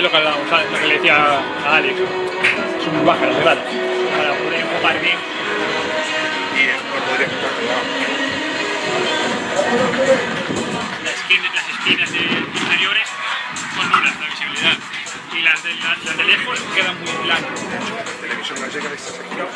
es lo que hablábamos, lo que le decía a Alex. Son muy bajas las gradas para poder jugar bien. Y no podría estar Las esquinas inferiores son nulas la visibilidad y las de lejos quedan muy planas. la televisión gallega de esta sección.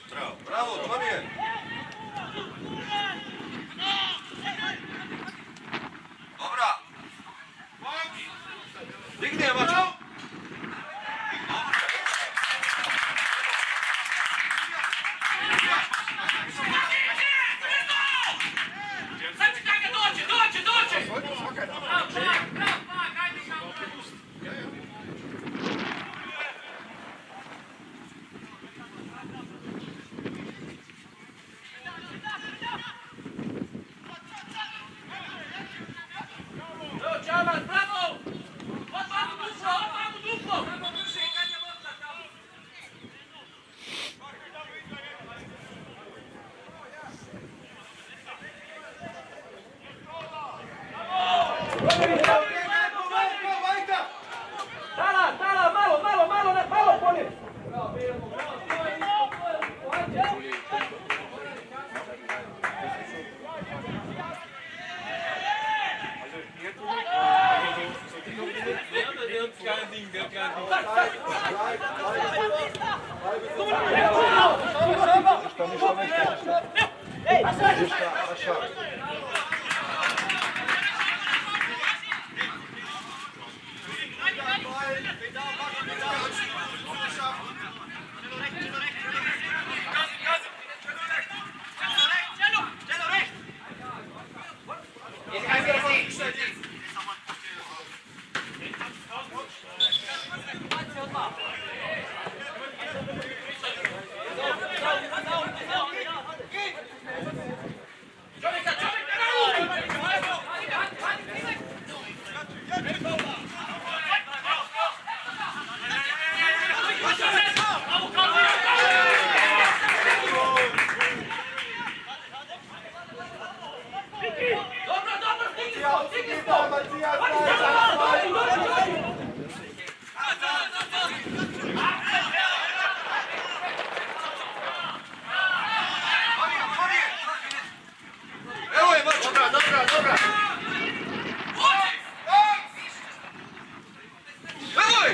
Bravo, bravo, Tonije! Dobra! Digni je, mačo! Sad će kaj ga doće! Čabar, bravo! Odmah u duplo! Tala, malo polim! Evo je, mačo! Dobra! Evo je!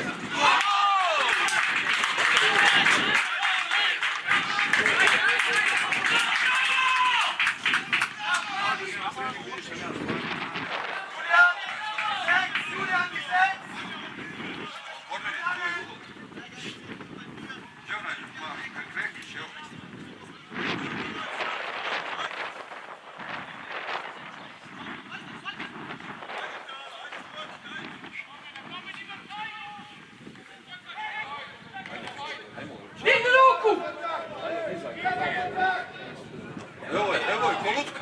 Digni ruku! Evo je, kolutka!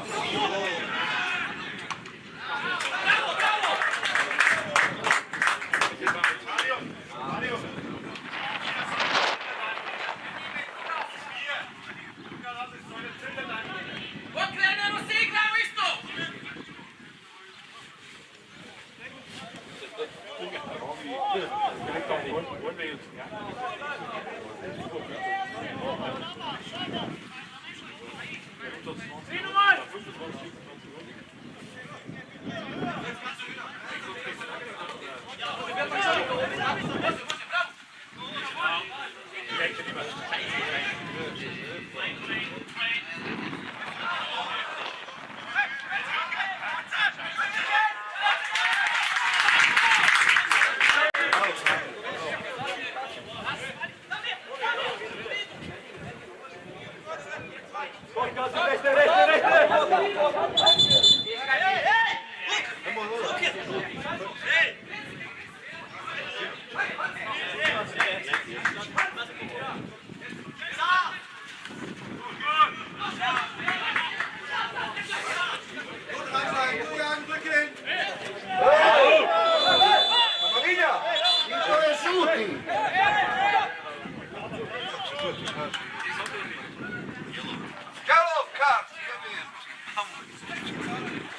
Okrenemo se, igramo isto! Yellow card! Vamos!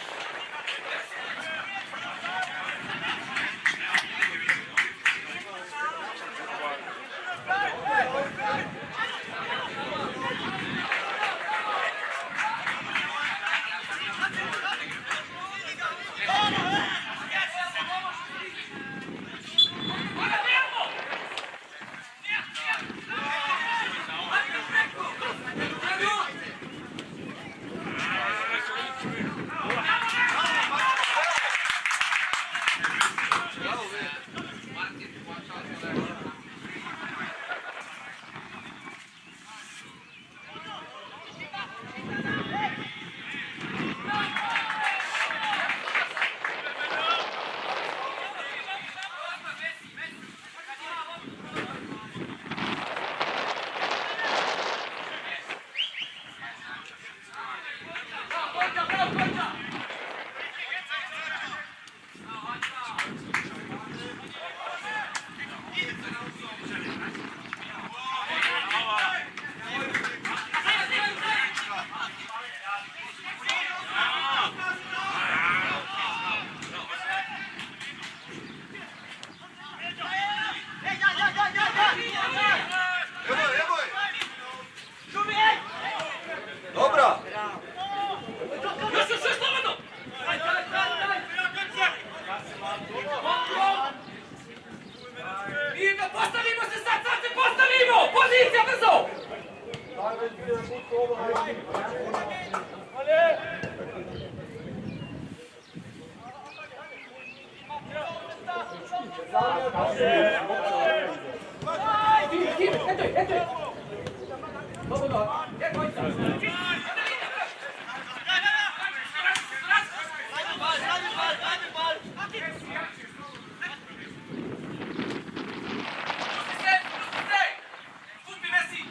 Tutti messi!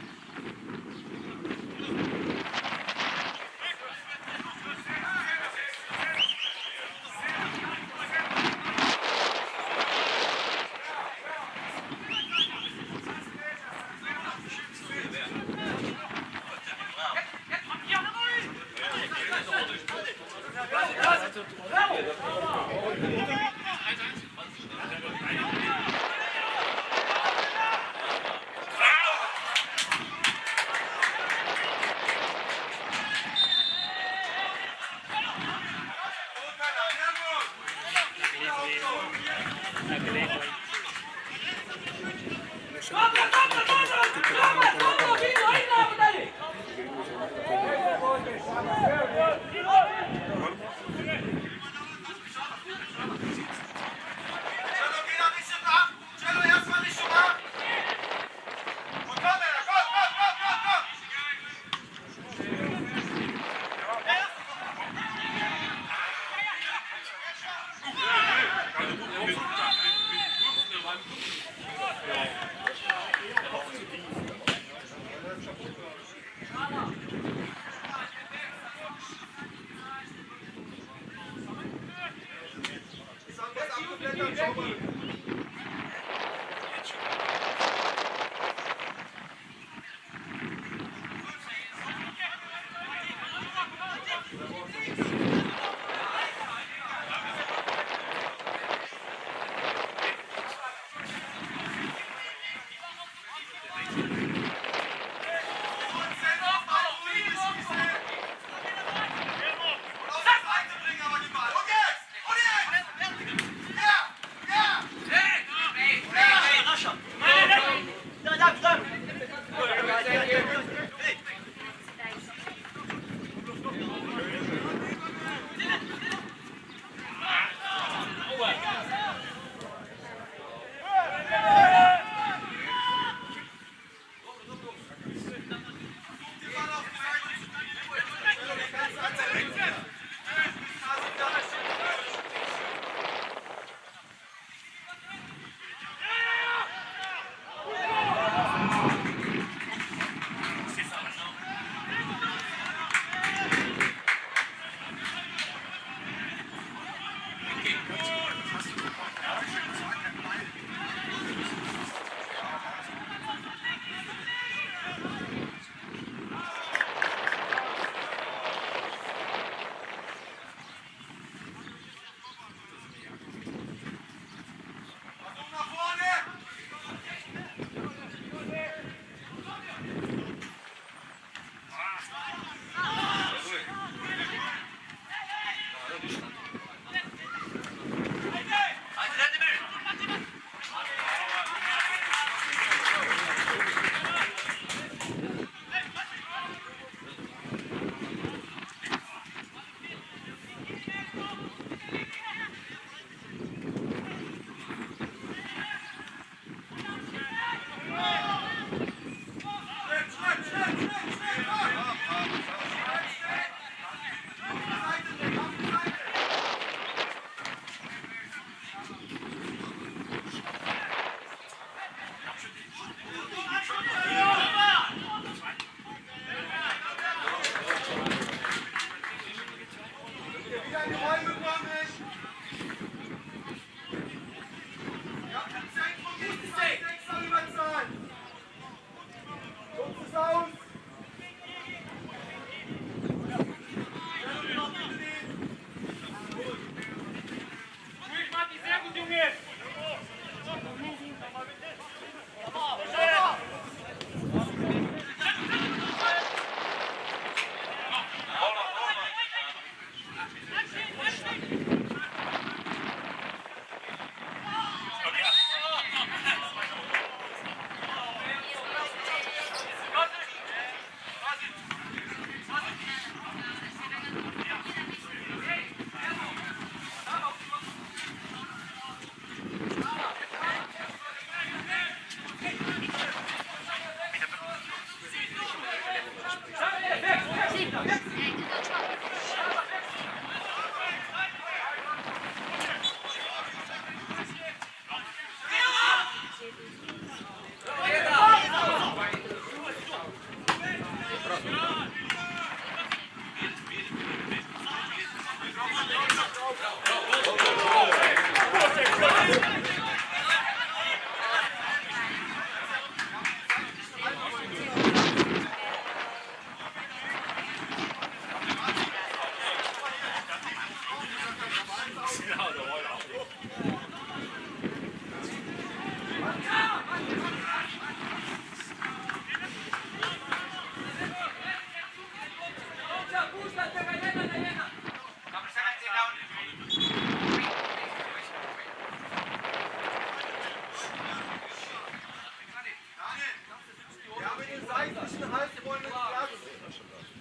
manchen Halbräumen Platz.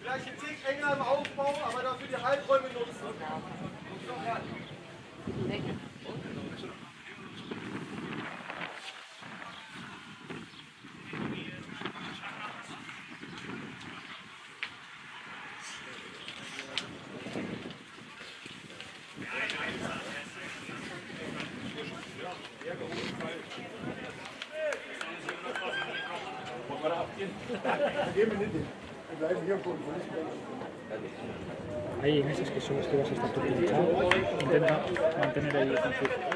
Vielleicht ein Tick enger im Aufbau, aber dafür die Halbräume nutzen. Ahí en esas que son las que vas a estar tú pinchado, intenta mantener ahí el conflicto.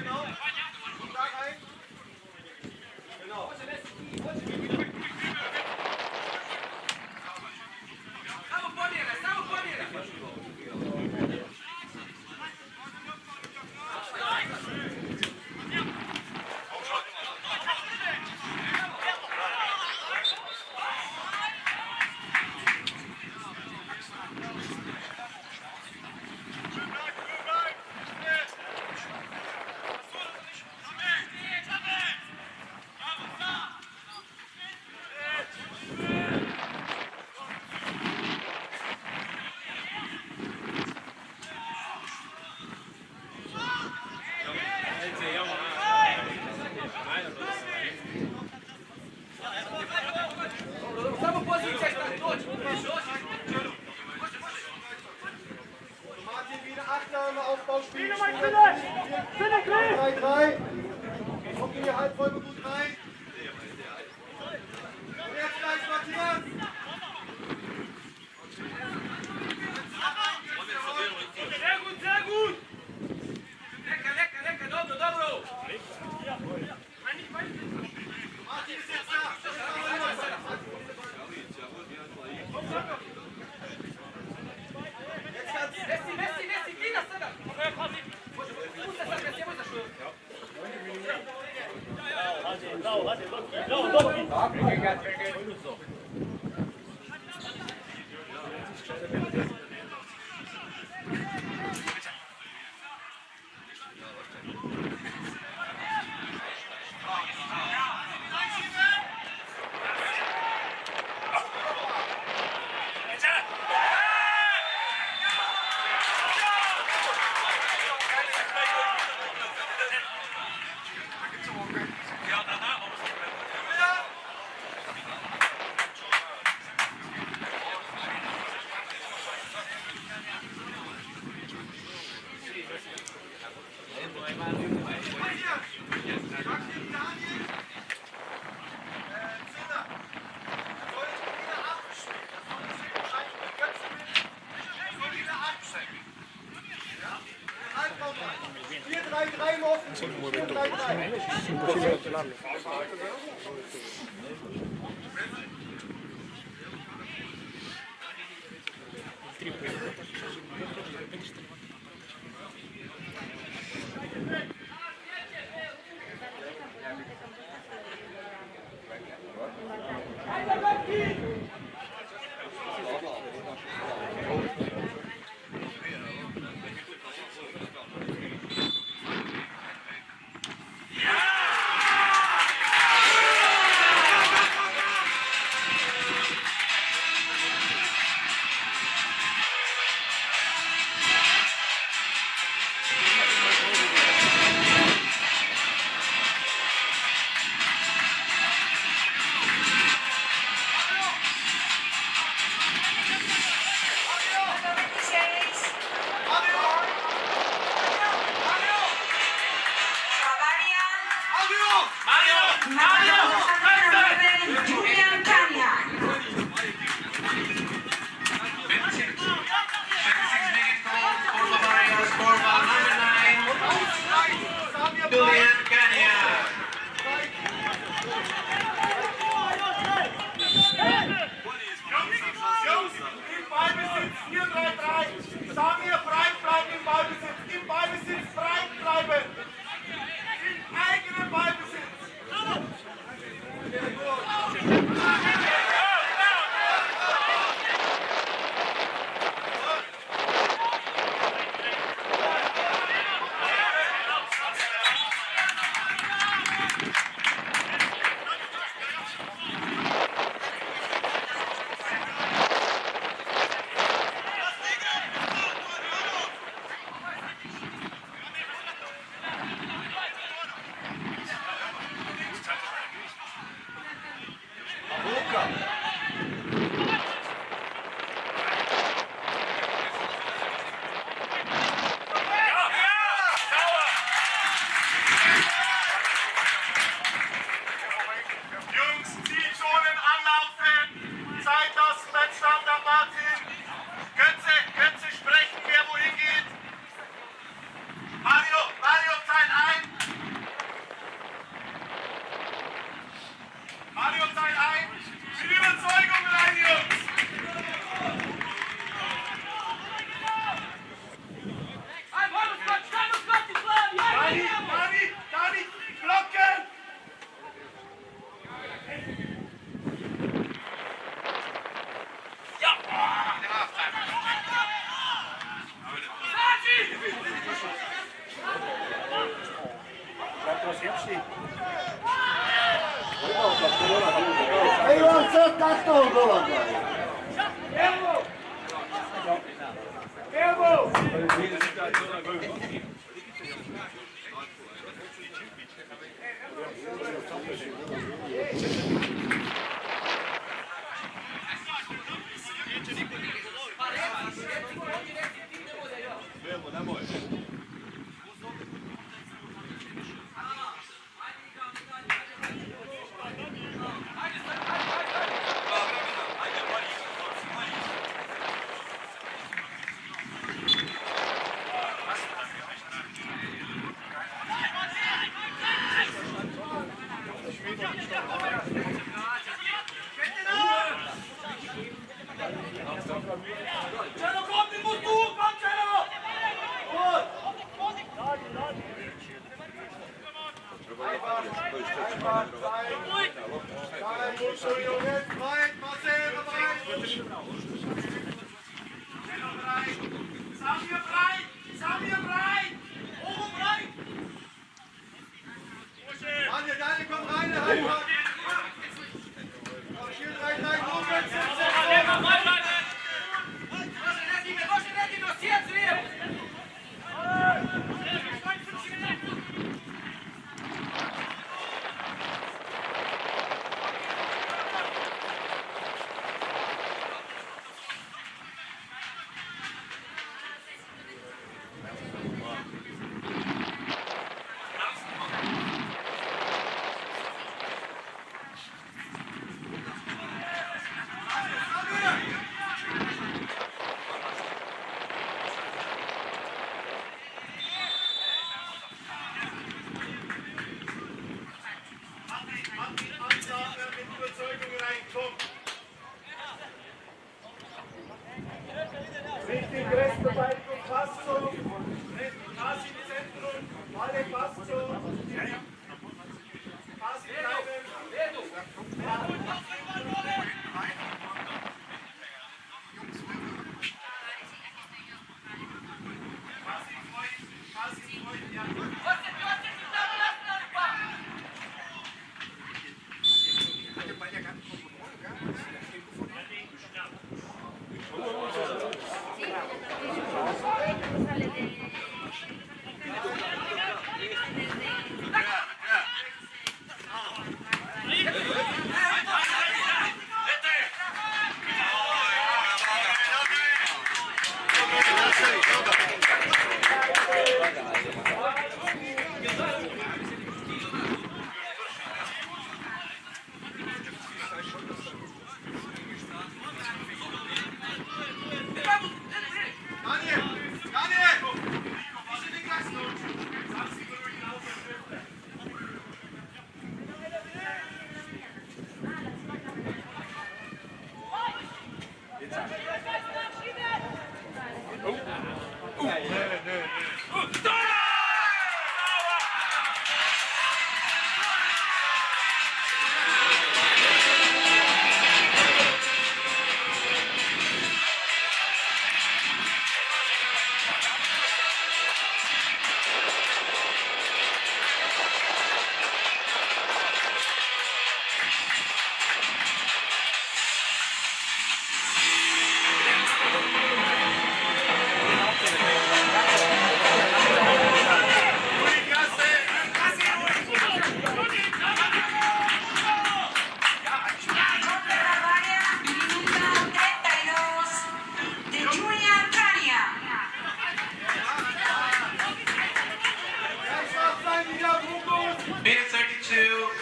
Genau. Ei ole se kattoon kovaa. Cello, komm, den musst du! Komm, Cello!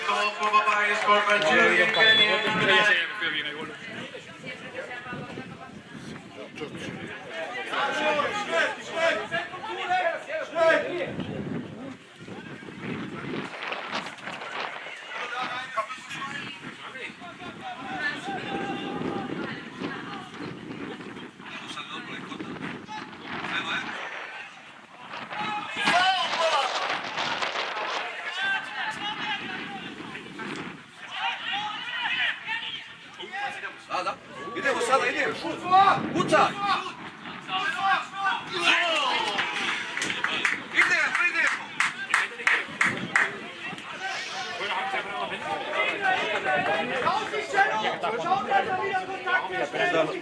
Goal for Bavaria scored by Julian Kenyon. Idemo sada, idemo. Uca! Idemo!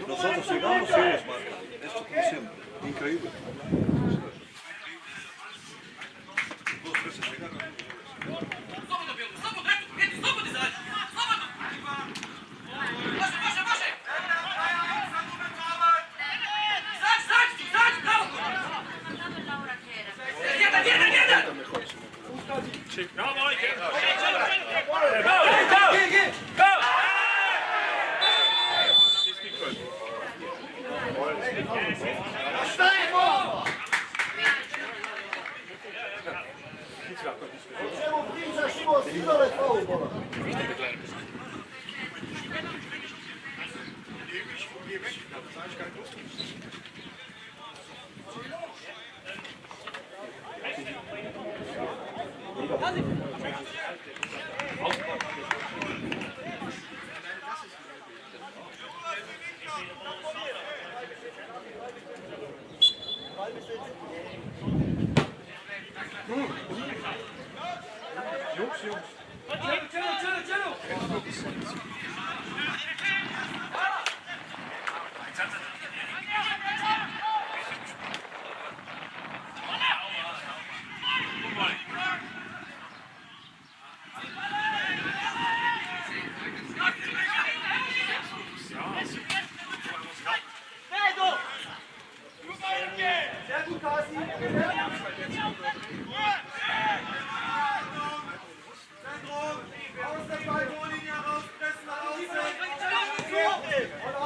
Nosotros llegamos, esto funciona. Increíble.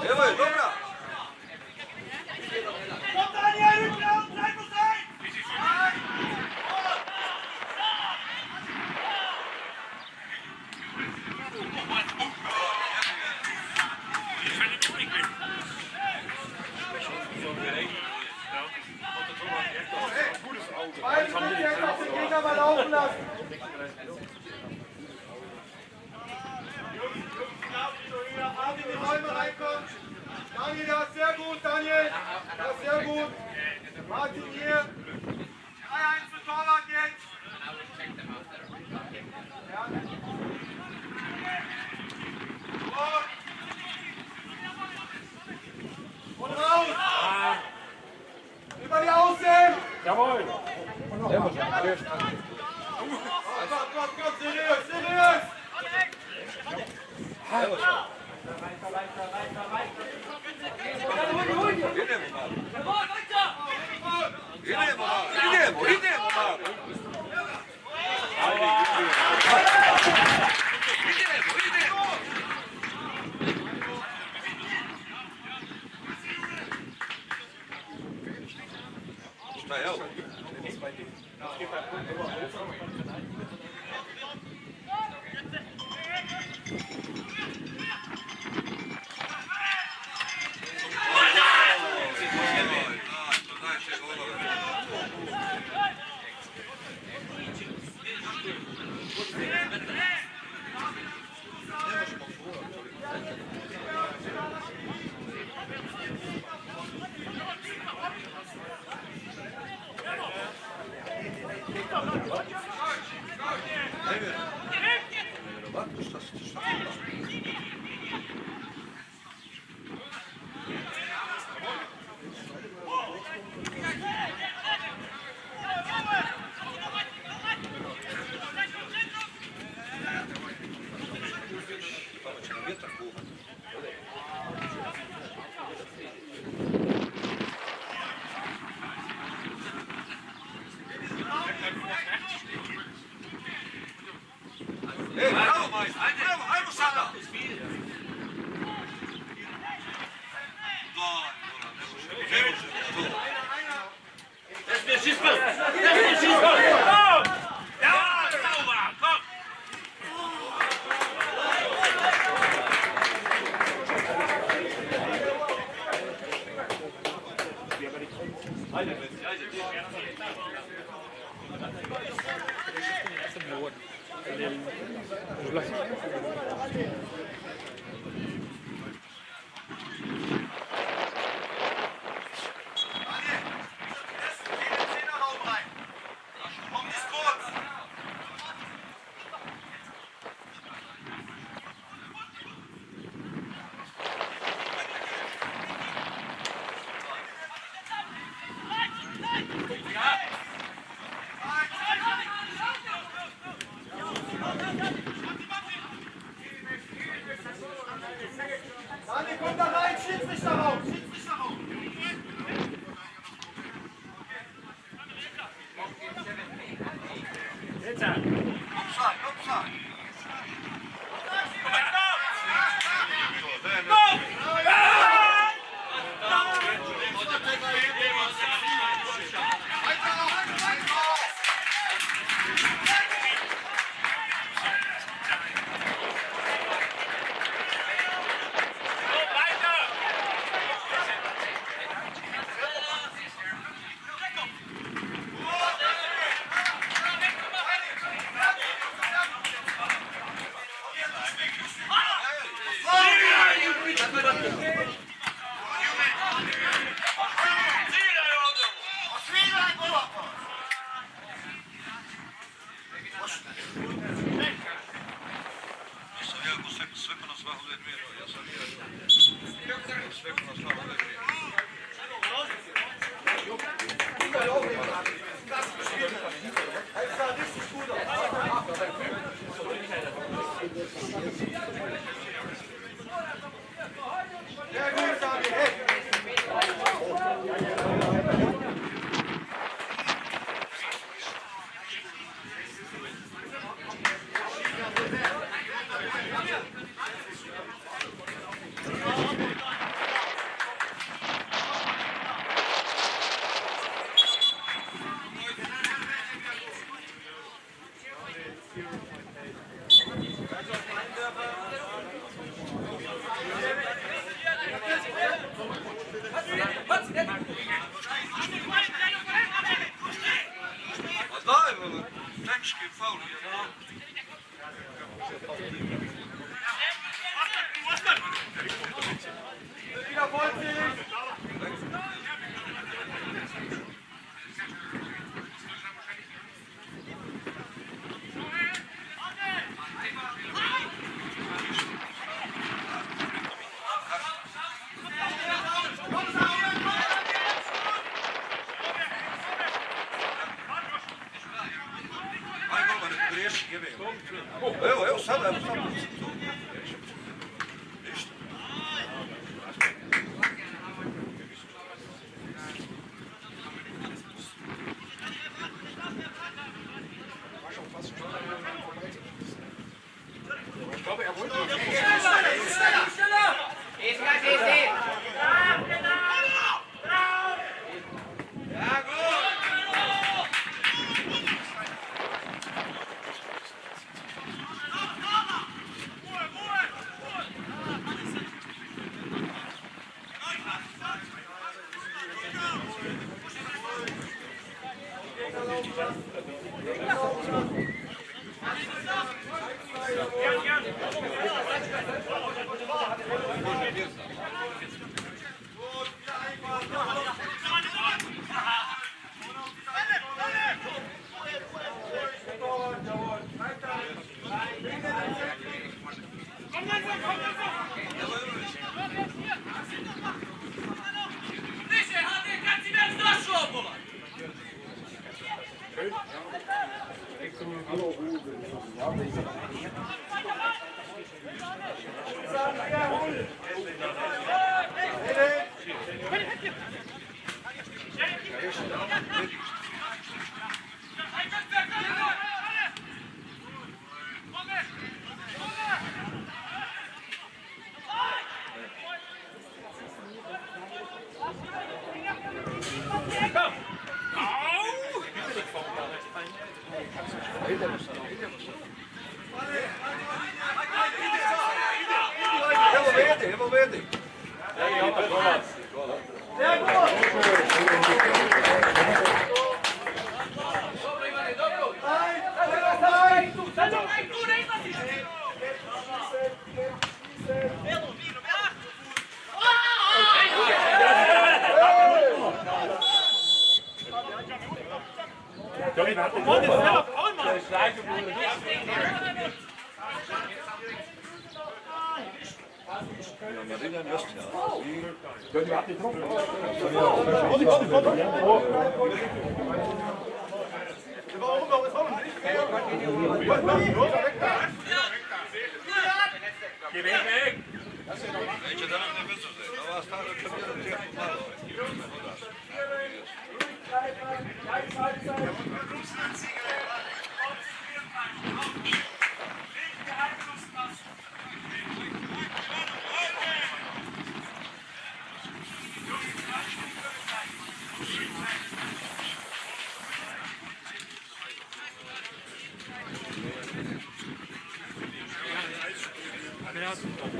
Jawohl, dobra! Kom Daniel, Rücklauf, bleib uns ein! Beide sind jetzt auf den Gegner mal laufen lassen. Armin, in die Räume reinkommen. Daniel, das ist sehr gut, Daniel. Das ist sehr gut. Martin hier. 3-1 für Torwart jetzt. Ja. Und raus. Über die Außen. Jawohl! Komm, seriös, seriös. Jawohl, weiter! Šta je ovo? Nevjerovatno šta se ti tamo će nam vjetar kuhati. Ej, bravo, majstor, bravo, ajmo sada! Ne može, Daniel, komm da rein, Schiedsrichter raus! Schiedsrichter raus! Offside, offside! Nisam ja ko sve ko nas vahove dvije, ja sam ja sve ko nas vahove dvije. Sehr gut, Daniel, hey! A daj, tehnički faul je. Wieder vollzählig! Evo vedi. Neće da nam ne bezuze, ova stara čemjera tijeku malo.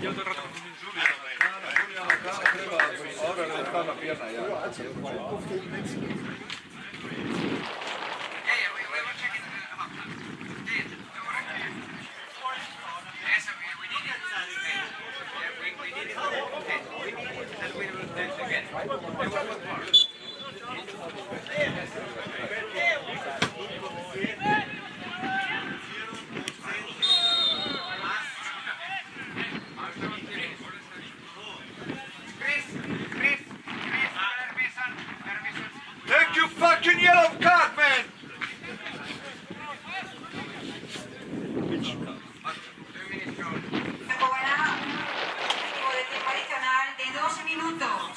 Yo todo el rato con un Treba, ahora le está la pierna ya. Take your fucking yellow card, man! Se cobrará un tiempo de tiempo adicional de 12 minutos.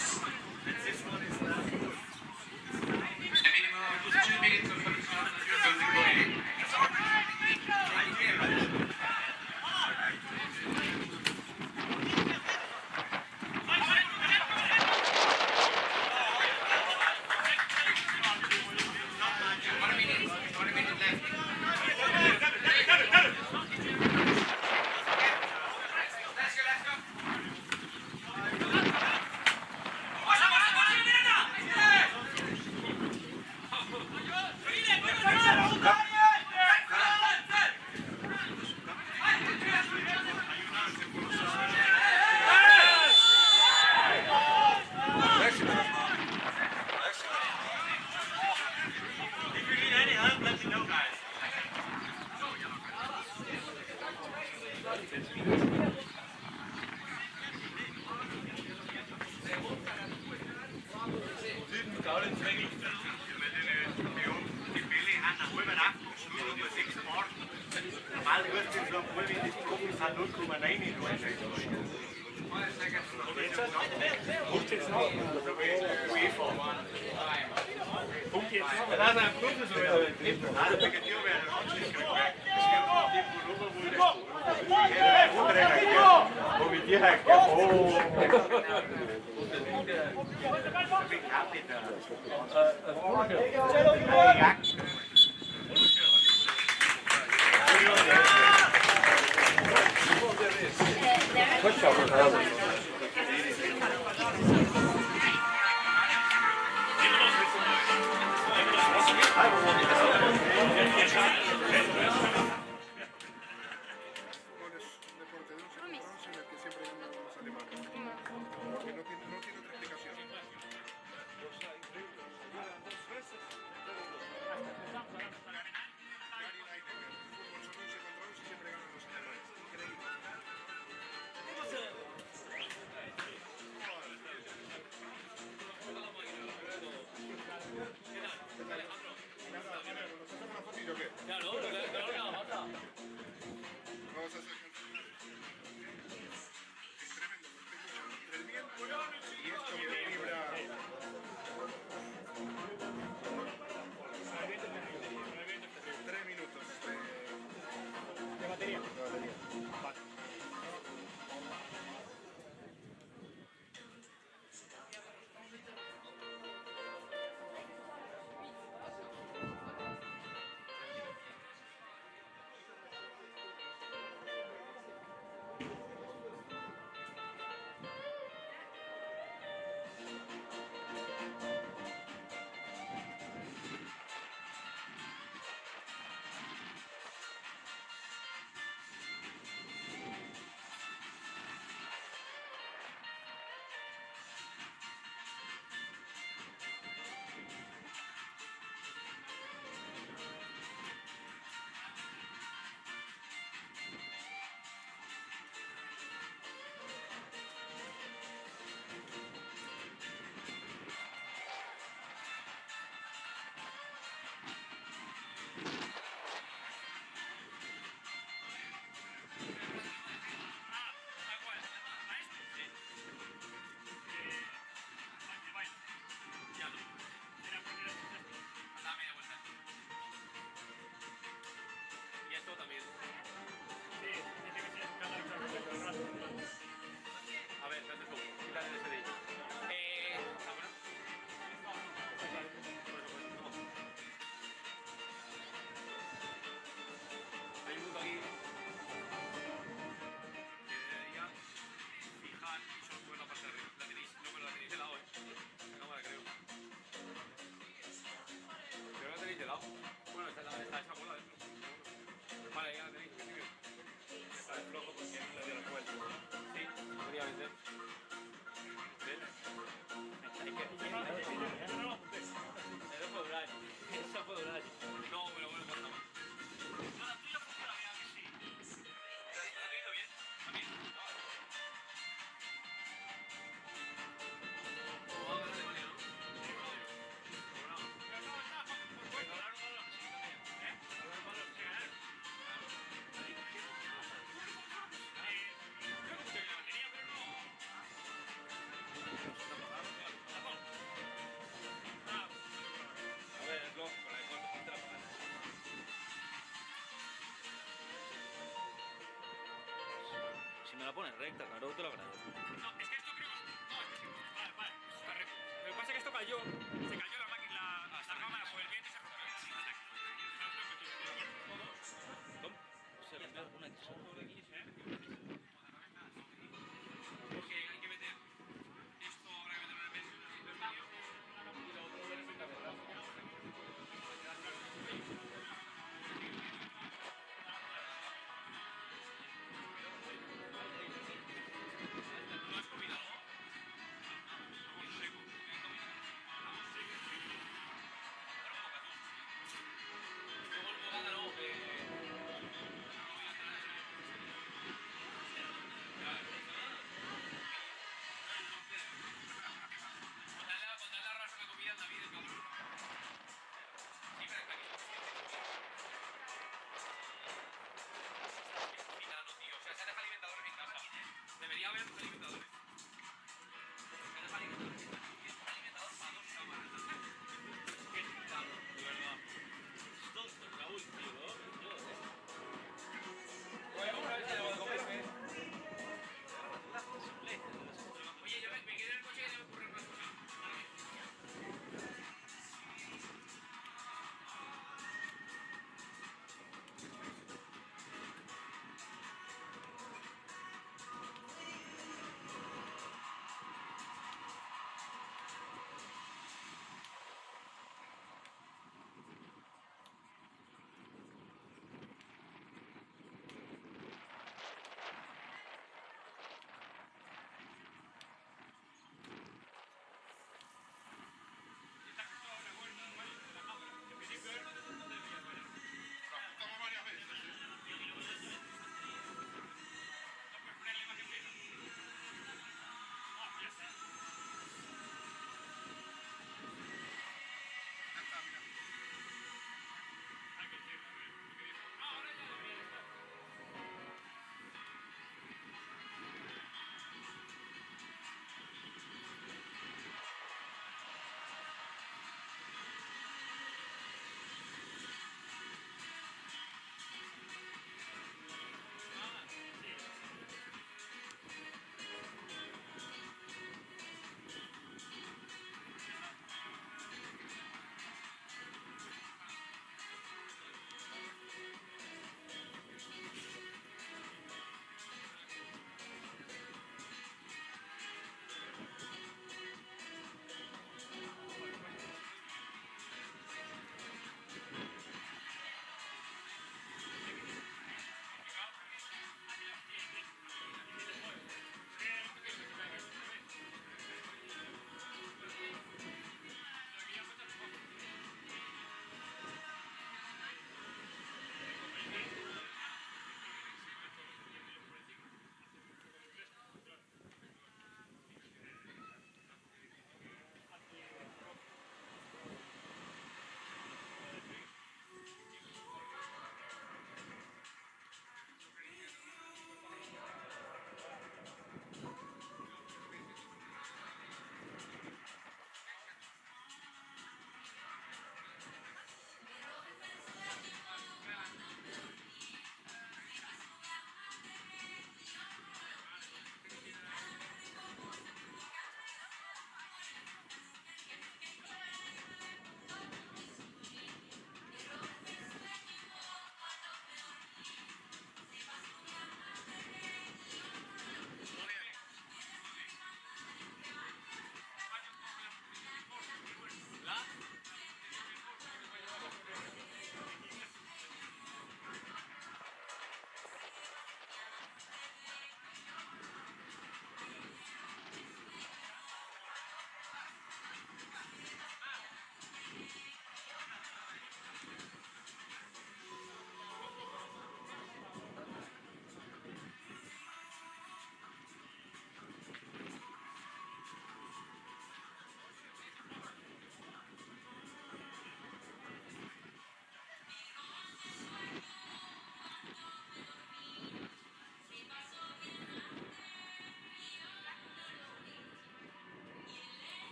Claro. si me la pones recta, claro, te lo agradezco. No, es que esto creo... No, es que sí. Vale, vale, eso está recto. Lo que pasa es que esto cayó, se cayó la máquina, la cámara por el viento y se rompió. ¿Cómo? Se rompió una cosa. Porque hay que meter esto, habrá que meterlo en el medio. ¿Lo has combinado?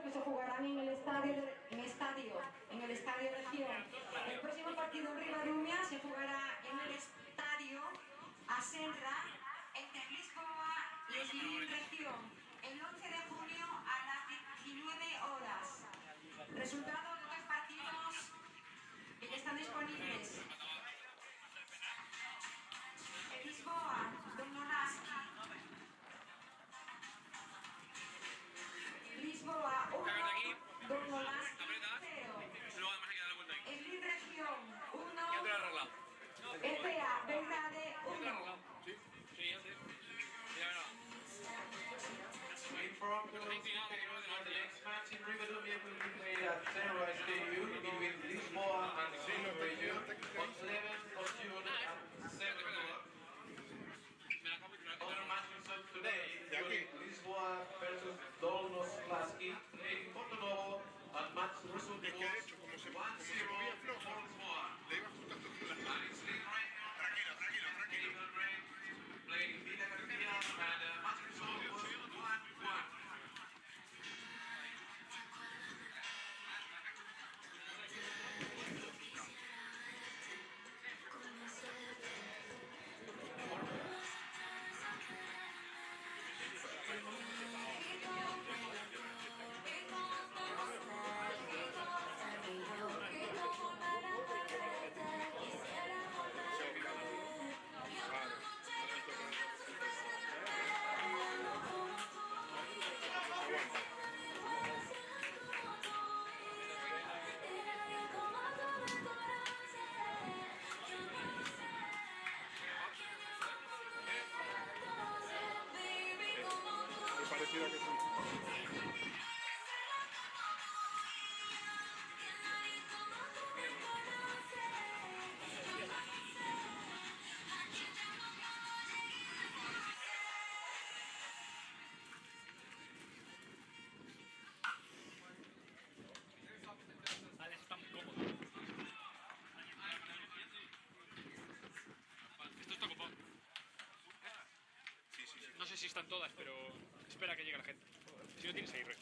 que se jugarán en el estadio Región. El próximo partido en Ribadumia se jugará en el estadio Asenra entre Lisboa y Eslin Región el 11 de junio a las 19 horas. Resultados de los partidos que ya están disponibles. En Lisboa, Don Nonaski. Lisboa 1, Don Nonaski 0. Eslin Región 1, EPA Belgrade 1. Inform the next match in Ribadumia will be played at Senra Stadium between Lisboa and Eslin Región on 11th of June at 7 o'clock. Other matches of today include Lisboa versus Dolnos Laski, played in Porto Novo, and match result was 1-0 for Lisboa. And Eslin Región played in Villa García, and match result was 1-1. Está muy cómodo. Esto está copado. No sé si están todas, pero espera que llegue la gente. Si no tienes ahí, Rey.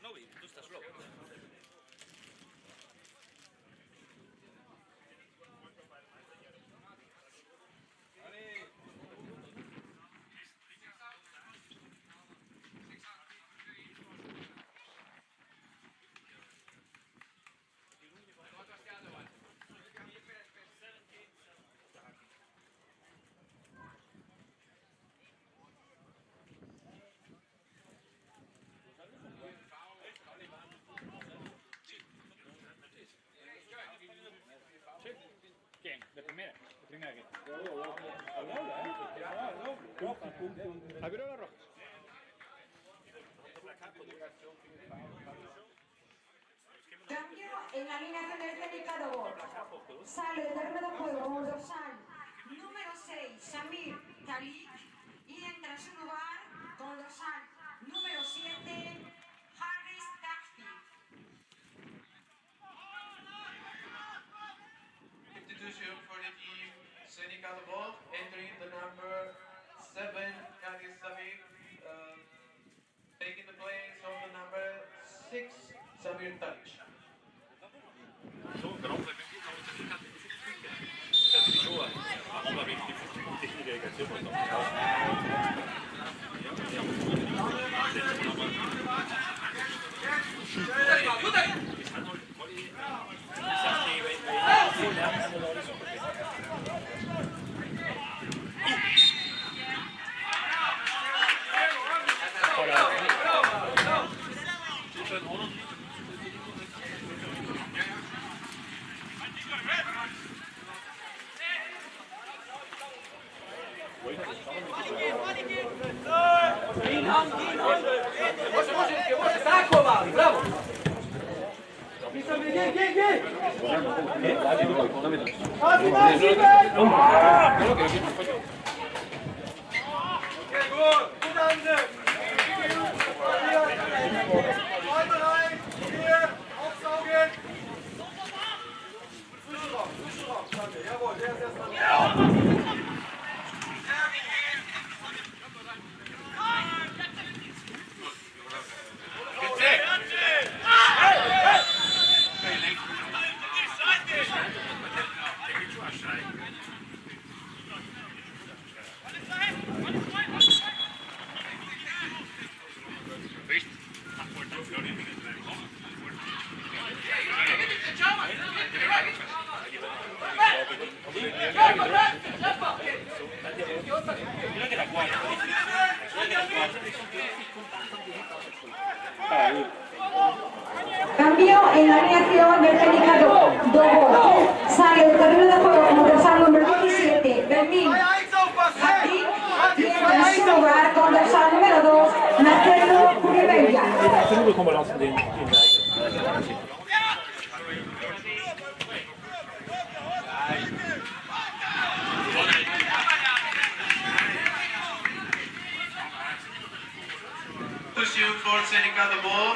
Snowy, tú estás loco. ¿Quién? ¿De primera? ¿De primera qué? Alberola Rojas. Cambio en la alineación del técnico de gol. Sale del terreno de juego con el dorsal número 6, Samir Talik, y entra en su lugar con el dorsal número 7, Harris Dafti. Substitution for the team, Seneca the ball, entering the number 7, Kadis Samir, taking the place of the number 6, Samir Talic. Cambio en la alineación del técnico Dogo. Sale del terreno de juego como dorsal número 17, Fermín Martín, y entra en su lugar con dorsal número 2, Marcelo Rivella. Pursue for Seneca the ball.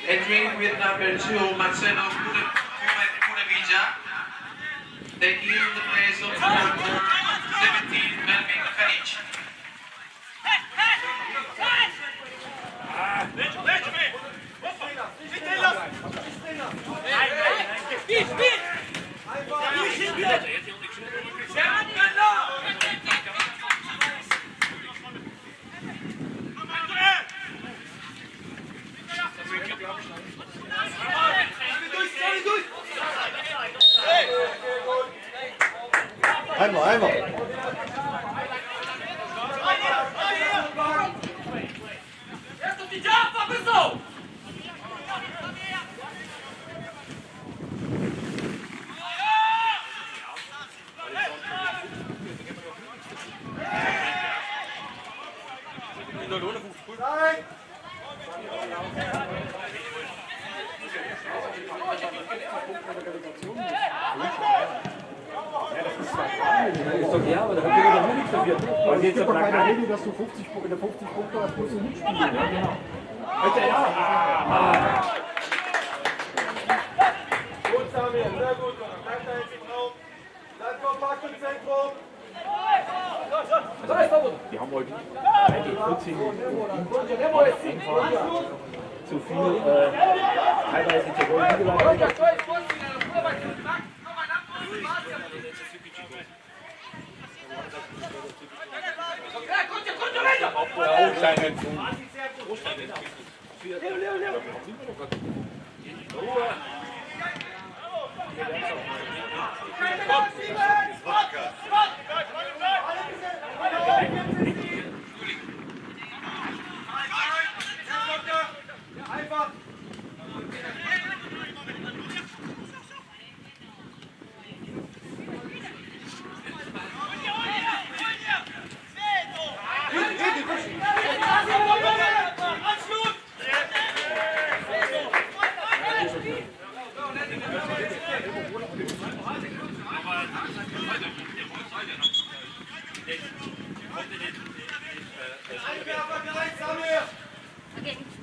Entering with number 2, Marcelo Cunavilla. Taking the place of number 17, Melvin Kanic. Einmal. Esta ti già fa questo! Nein! Ist doch ja, aber da hat jeder noch nichts dafür. Weil jetzt aber keine Regel, dass du 50 Punkte hast, musst du nicht spielen. Ja, genau. Alter, ja. Gut, Samir, sehr gut. Bleib da jetzt im Raum. Bleib kompakt im Zentrum. Die haben heute eigentlich 14 einfach zu viel, teilweise zu Gold hingeleitet. Einfach.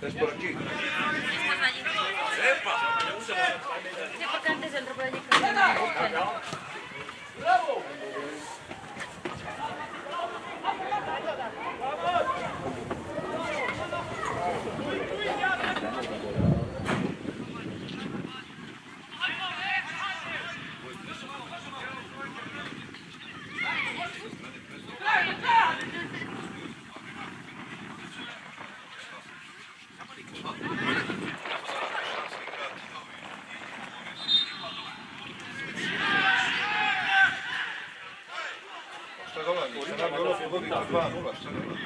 Es por aquí. Sí, porque antes el ropa de allí. Šta dolazi? Šta nam bilo pogodi na 2-0? Šta dolazi?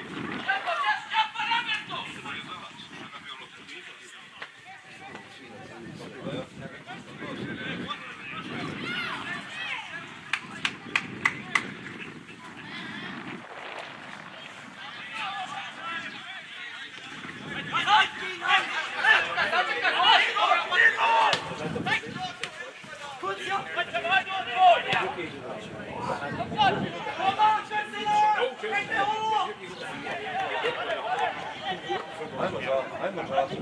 Einmal Chance.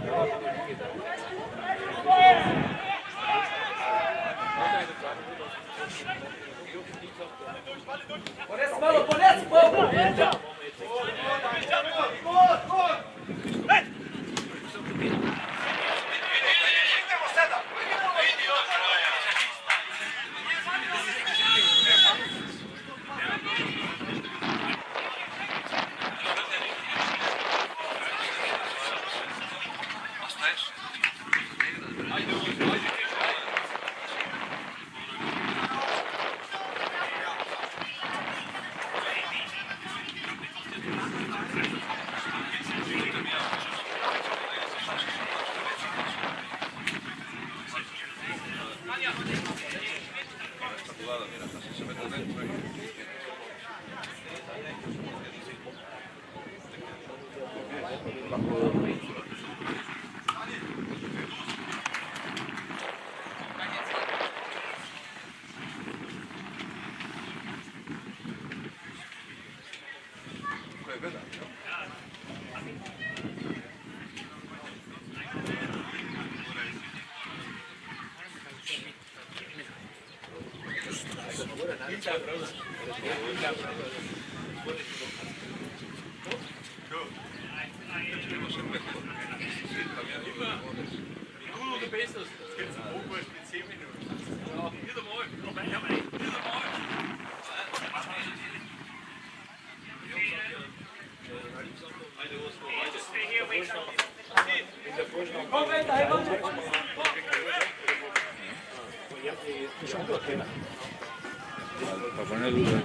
Para poner duda.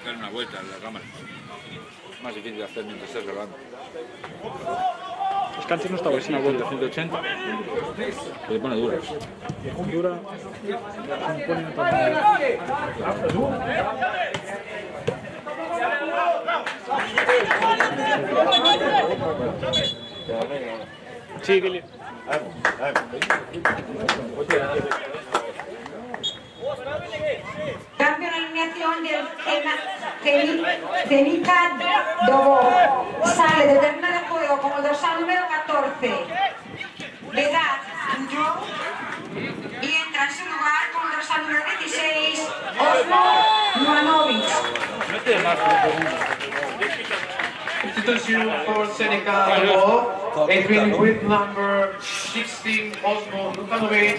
Dar una vuelta a la cámara. Más difícil de hacer mientras estás grabando. Es que antes no estaba así. Una vuelta 180. Se le pone dura. Dura. Sí, dile. Cambio en la alineación del Zenica Dobo. Sale de terreno de juego como dorsal número 14. De edad, Joe. Y entra en su lugar como dorsal número 16, Osmo Nuanovic. Substitution for Seneca Lobo, entering with number 16, Osmo Lukanovic,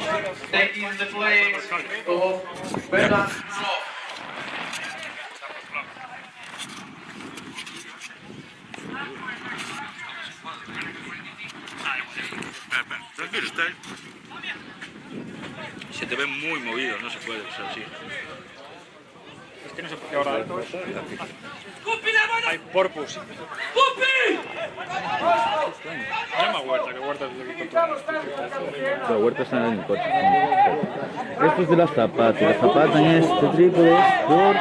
taking the place of Bernard Roth. Tranquilo, está ahí. Se te ve muy movido, no se puede ser así. Es que no sé por qué ahora ¡Cupi la mano! hay porpus. ¡Cupi! Llama a Huerta, que Huerta es el que controla. La huerta está en el coche. Esto es de las zapatas. La zapata en este trípode es por...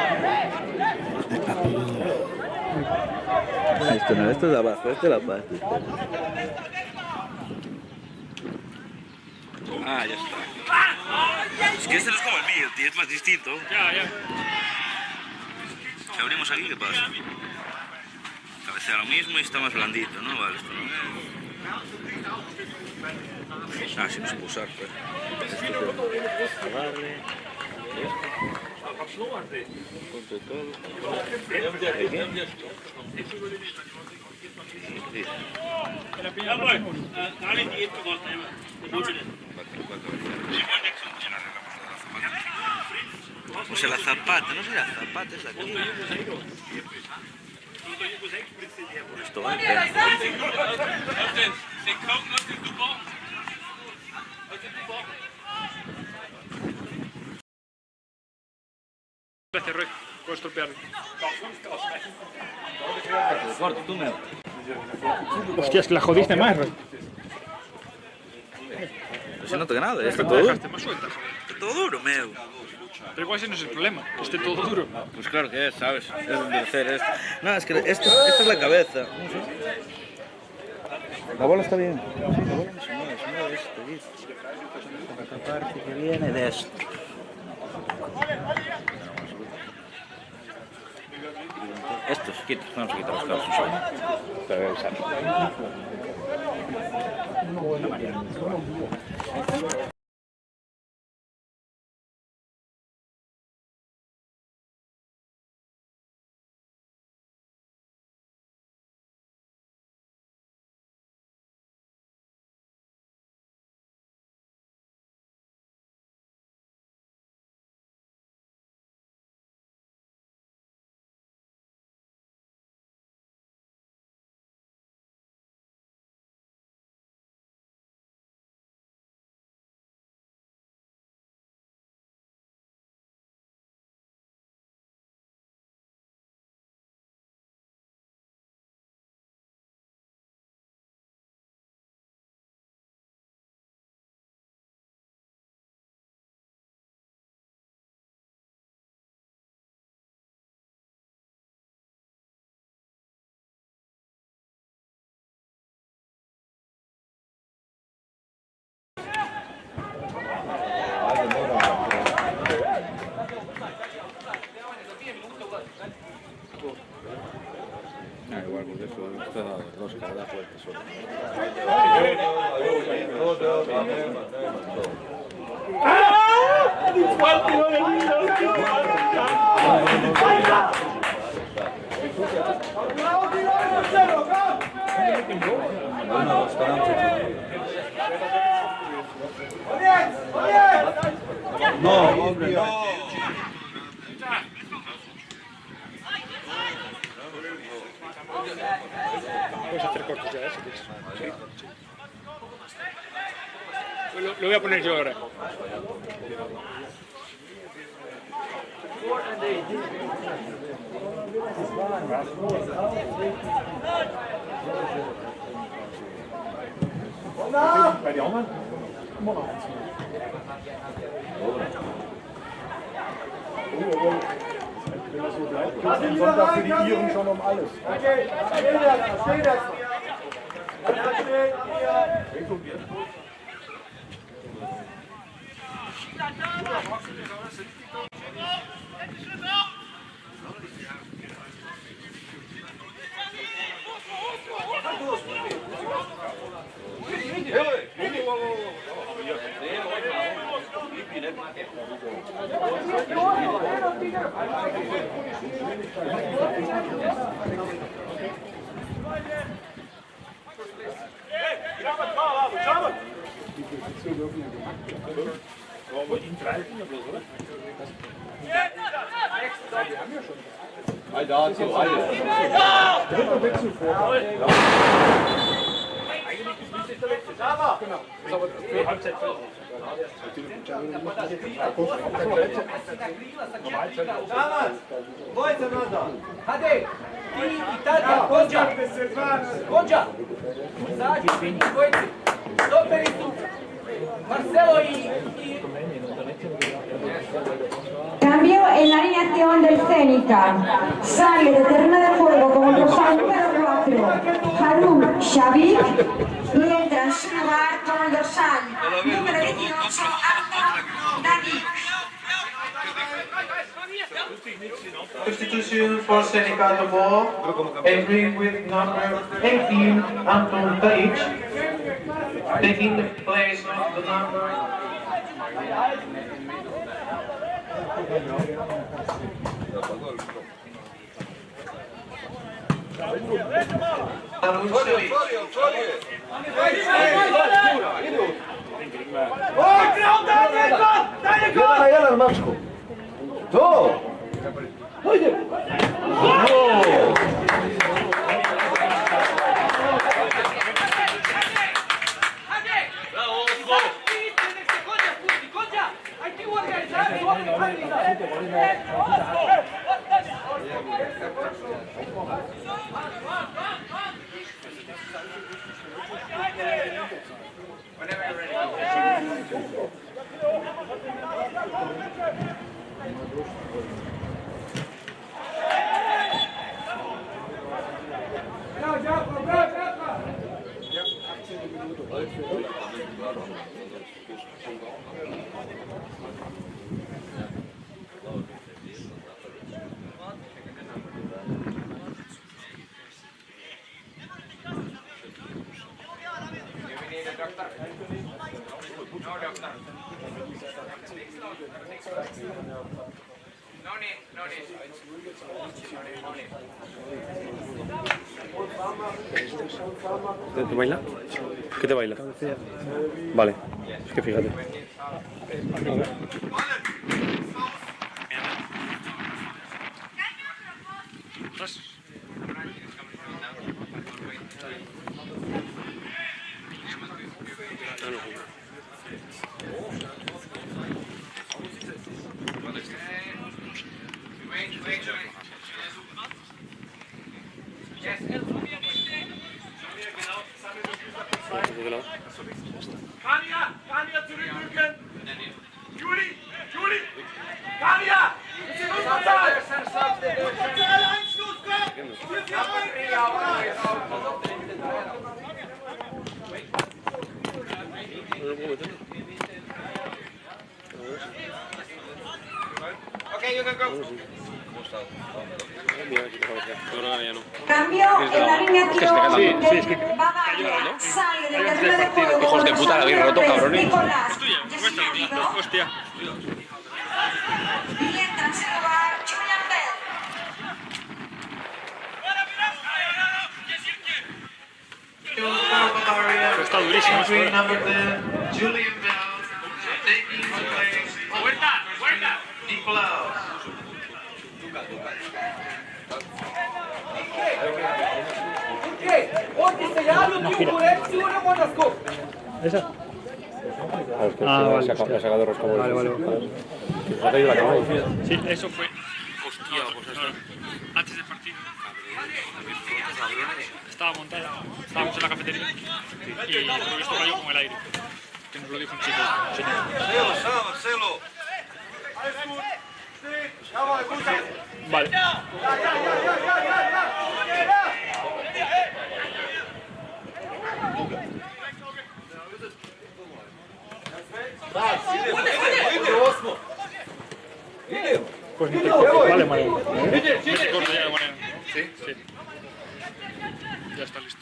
Esto no, esto es de abajo, esto es la parte. Ah, ya está. Es que este no es como el mío, tío, es más distinto. Ya. Si abrimos aquí, ¿qué pasa? Cabecea lo mismo y está más blandito, ¿no? Vale, esto no es. Ah, sí, no se puede usar, pues. Agarre. Ponte todo. O sea, la zapata, no sé la zapata, es aquí. Esto va Gracias, Roy. Puedo estropearlo. Corto, tú me... Hostia, es que la jodiste más, Roy. No se nota nada, está Te todo duro. dejaste más suelta, joder. Está todo duro, meu. Pero igual ese no es el problema, que esté todo duro. Pues claro que es, ¿sabes? Es endurecer esto. No, es que esta es la cabeza. La bola está bien. Sí, la bola no se mueve esto, ¿viste? Esta parte que viene de esto. Estos, vamos a quitar los cabos un segundo. Para revisar. igual, porque esto da dos caras fuertes solo. No, hombre, no. Puedes hacer cortes ya, si quieres. Lo voy a poner yo ahora. Bei den anderen immer noch eins. Wenn das so bleibt, geht es am Sonntag für die Iren schon um alles. Okay, steh das. Ja, stehen, Dritter Wechsel vor. Eigentlich ist nicht der letzte. Genau. Ist aber für Halbzeit. Hadi! Italia, Konja! Konja! Izađi, dvojici! Stoperi su! Marcelo y... Cambio en la alineación del Cénica. Sale de terreno de juego como dorsal número 4, Haroun Shavik, y entra en su lugar con el dorsal número 18, Arthur Danik. Substitution for Seneca Tobo, entering with number 18, Anton Taic, taking the place of the number... Haroun Shavik. ¿Te baila? ¿Qué te baila? Vale, es que fíjate. Kania, zurückrücken! Juli! Kania! Einschluss, Okay, you can go. Mira, aquí te Cambio en la alineación de Bavaria. Sale del terreno de juego. Hijos de puta, la habéis roto, cabrones. Nicolás. Hostia. Y entra en su lugar Julian Bell. Está durísimo. Entry number 10, Julian Bell, taking the place of Nicolaus. ¿Esa? Vale. Se ha sacado rosca. Vale. Se ha caído la cámara. Sí, eso fue. Hostia, pues esto. Antes del partido. Estaba montada. Estábamos en la cafetería. Y lo visto cayó con el aire. Que nos lo dijo un chico. Celo. Vale. Pues ni te cortes, vale, María. No te cortes ya, María. ¿Sí? Sí. Ya está listo.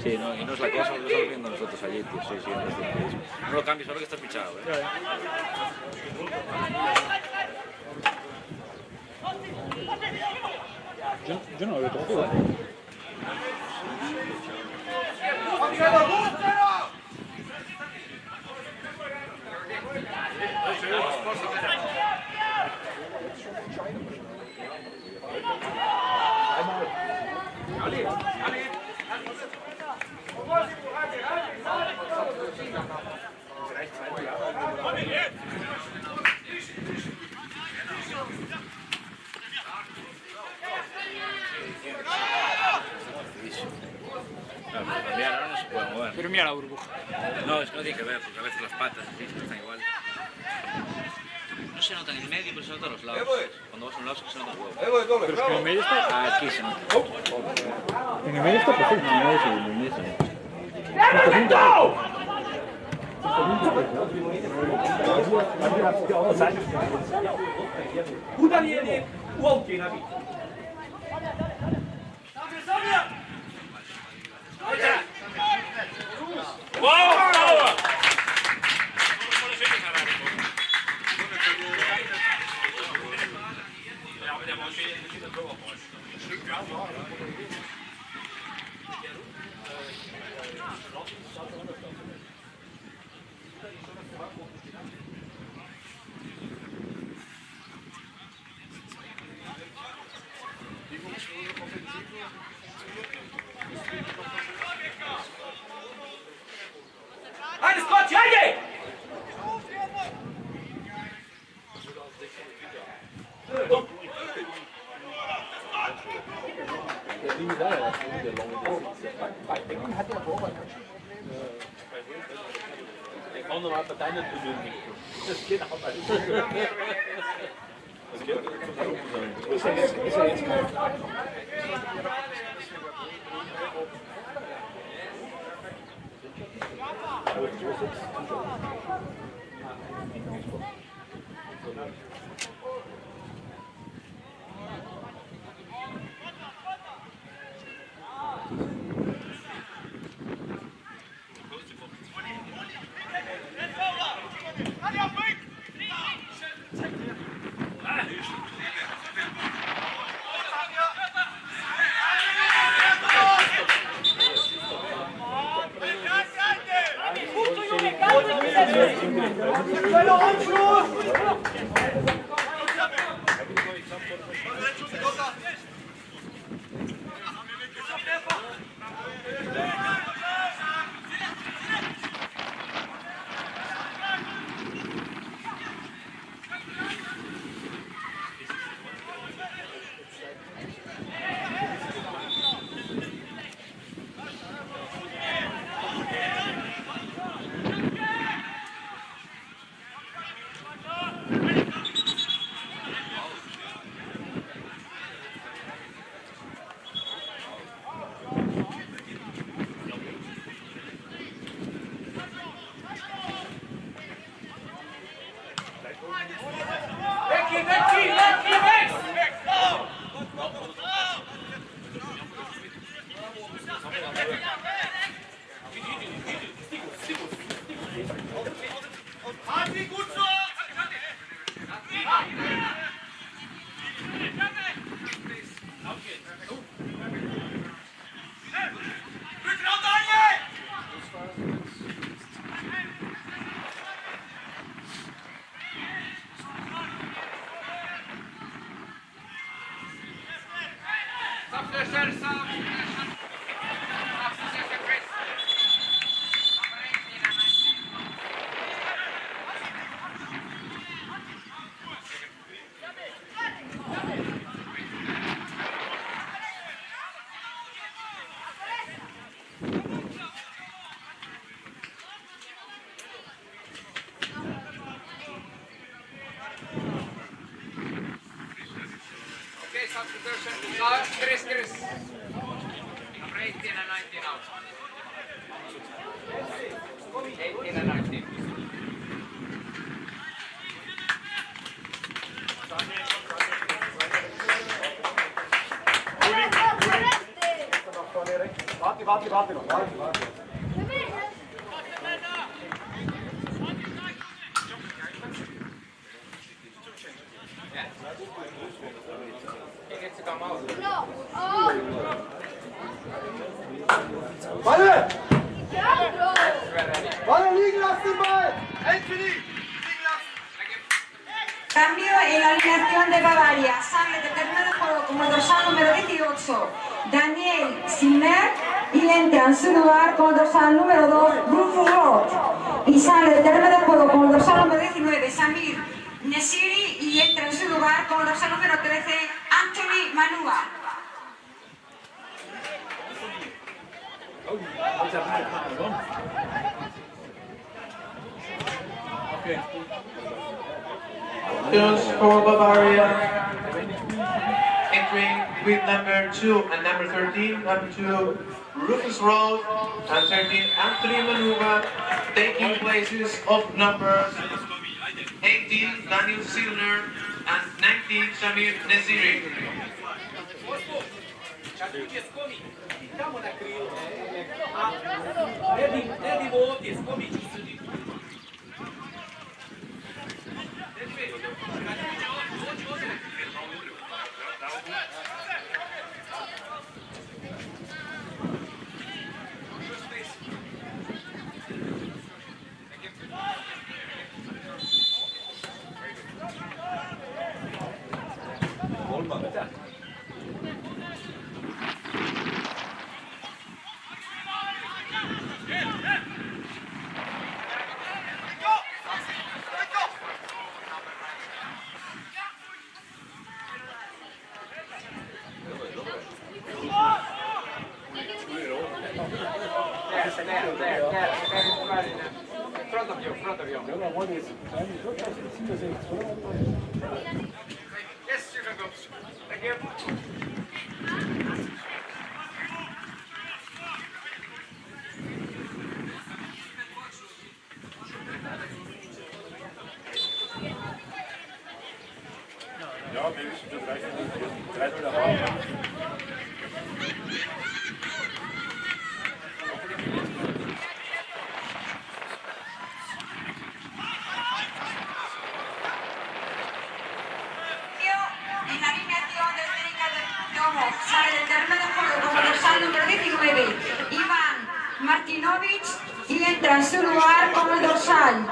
Sí, no, y no es la cosa, lo estamos viendo nosotros allí, tío. Sí, no lo cambies, ahora que estás pichado, Yo no lo veo todo. Cambiar ahora no se puede mover. Pero mira la burbuja. No, es que no tiene que ver, porque a veces las patas así están igual. No se nota en el medio, pero se nota a los lados. Cuando vas a un lado se nota un huevo. Pero es que en el medio está. Aquí se nota. En el medio está perfecto. En el medio sí, Alles Gott, Jage! Martin, gut so! Rückraum, Daniel! Okay, substitution. Chris. Number 18 and 19 out. 18 and 19. Warte noch. He gets to come out. Walle! Walle, liegen lassen den Ball! Anthony! Liegen lassen! Cambio en la alineación de Bavaria. Sale de terreno de juego como dorsal número 18, Daniel Zimmer, y entra en su lugar como dorsal número 2, Rufus Roth. Y sale de terreno de juego como dorsal número 19, Samir Nesiri, y entra en su lugar como dorsal número 13, Anthony Manua. For Bavaria, entering with number 2 and number 13, number 2 Rufus Roth and 13 Anthony Manuva, taking places of number 18 Daniel Silner and 19 Samir Neziri. Front of you. Yes, you can go. Thank you. Ja, wir wissen schon 3-0 En la alineación de Federica de Tomo, sale del terreno de juego como dorsal número 19, Iván Martinovich, y entra en su lugar como el dorsal.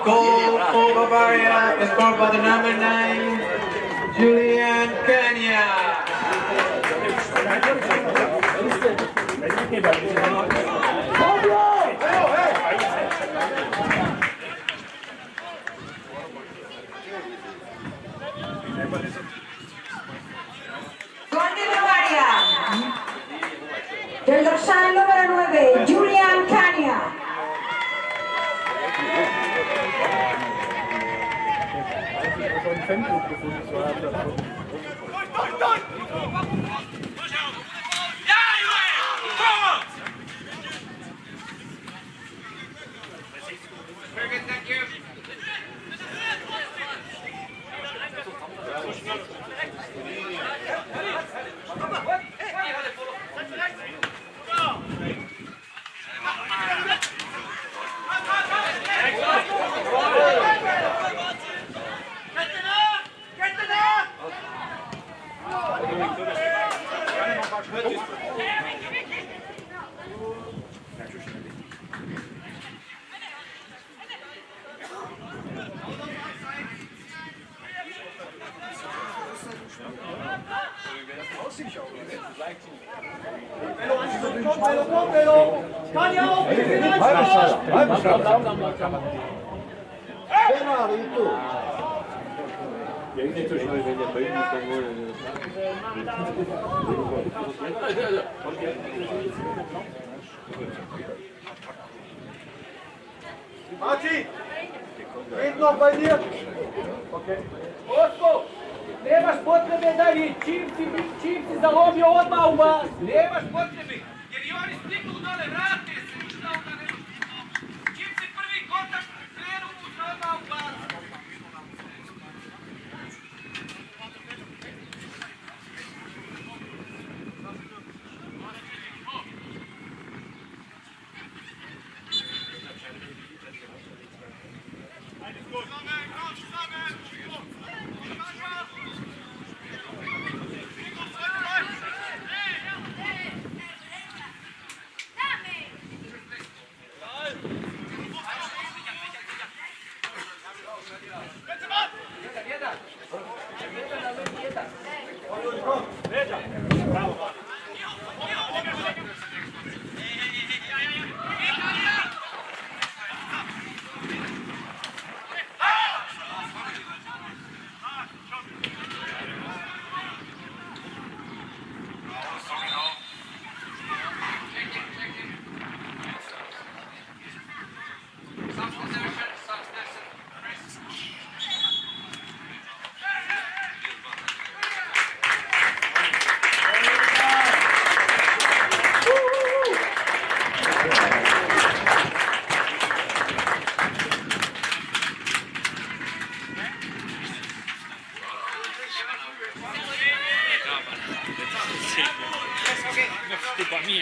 Goal for Bavaria is scored by the number 9, Julian Kenya. einen Fanclub gefunden. Das war Very good, thank you. Kann ja auch ja, nicht so schnell, wenn der Böllen nicht dann wohl. Martin, geht noch bei dir. Okay. Osko, nemaš potrebe da vi čipci za ovdje odmah u vas. Nemaš potrebe, jer i oni stignu dole, vrate se, ništa onda ne može. Čipci prvi kontakt, krenu unutra odmah u vas.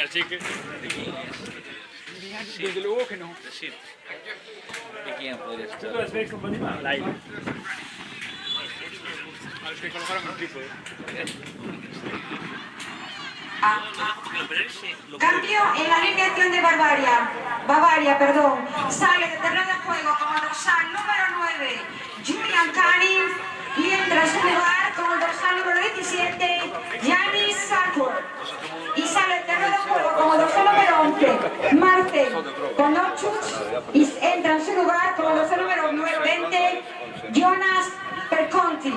Así que... Desde luego que no. Decir. ¿De quién podría ser? Das wechseln wir nicht mehr. Leider. A los que colocaron un trípode. Cambio en la alineación de Bavaria, perdón. Sale de terreno de juego como dorsal número 9, Julian Canning, y entra en su lugar como dorsal número 17, Yanis Sarkor. Y sale de terreno de juego como dorsal número 11, Marcel Konochuk, y entra en su lugar como dorsal número 20, Jonas Perconti.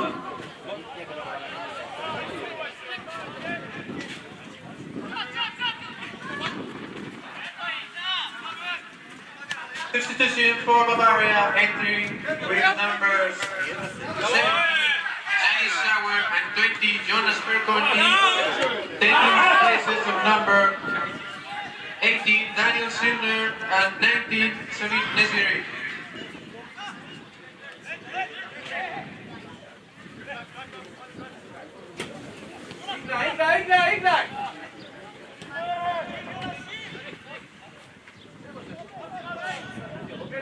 Substitution for Bavaria, entering with numbers 7, Janis Sauer, and 20, Jonas Perconti, taking the places of number 18, Daniel Sinner, and 19, Samit Neziri. Igraj!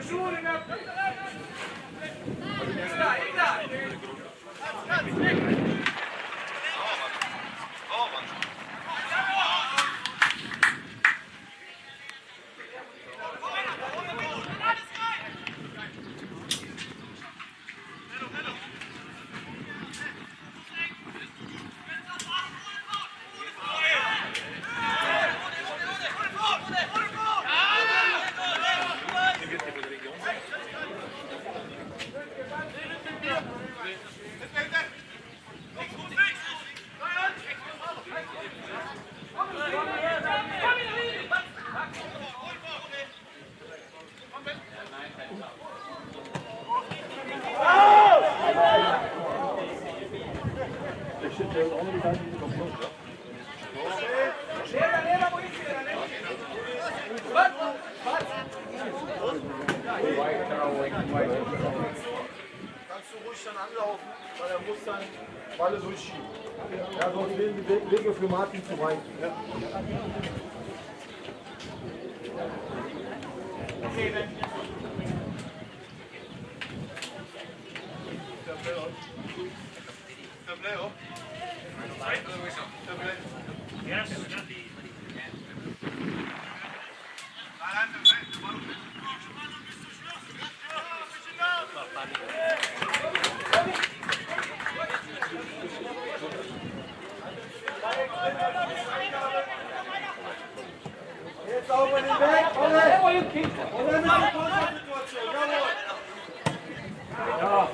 Žuri naprijed! Igraj! Nemamo izmjera, ne. Bac. Kannst du ruhig dann anlaufen, weil er muss dann Balle durchschieben. Ja, sonst werden die Wege für Martin zu weit. Ja. Jetzt sauber den Weg, und dann eine Kontersituation, jawohl. Ja.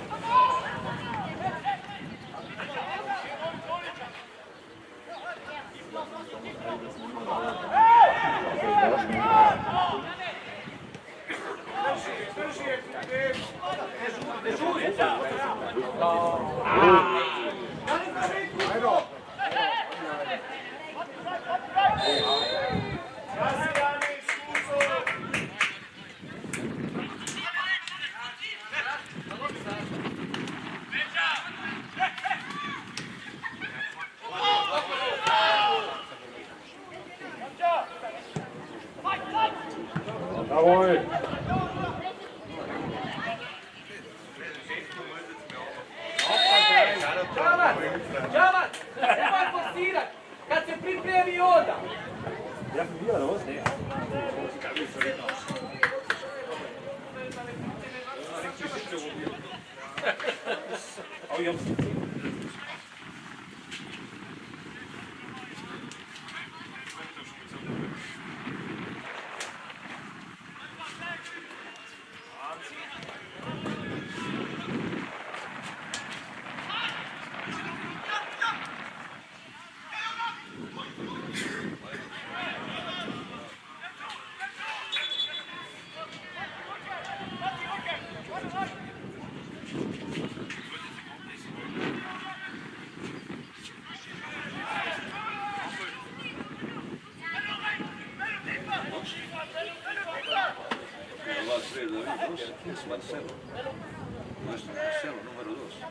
Jawohl. Džamat, nemoj forsirat, kad se pripremi onda. Ja, für wir, oder was? Nee. Oh, Jungs. Marcelo. Nuestro Marcelo, número 2.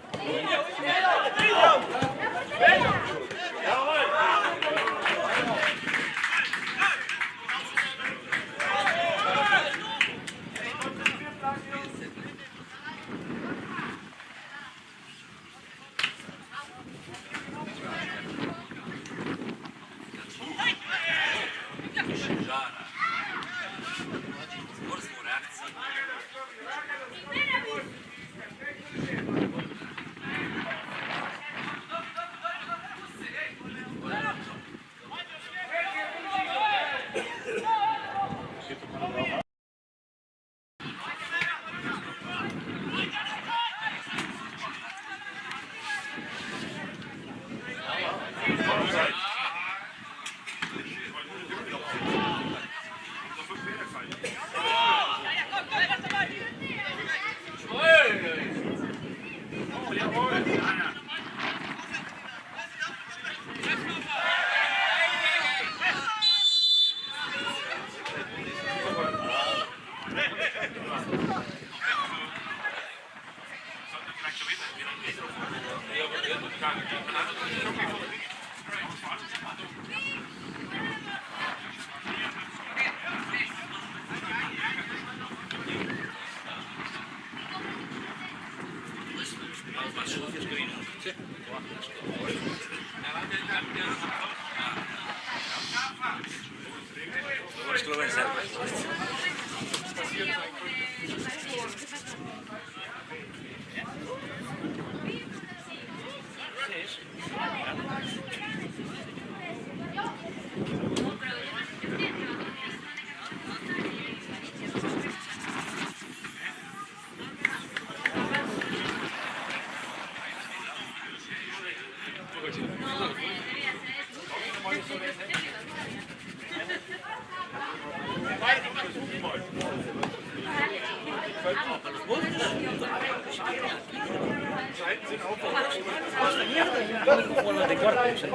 Zeiten sind auch vorbei. Como los de cuartos, ¿eh?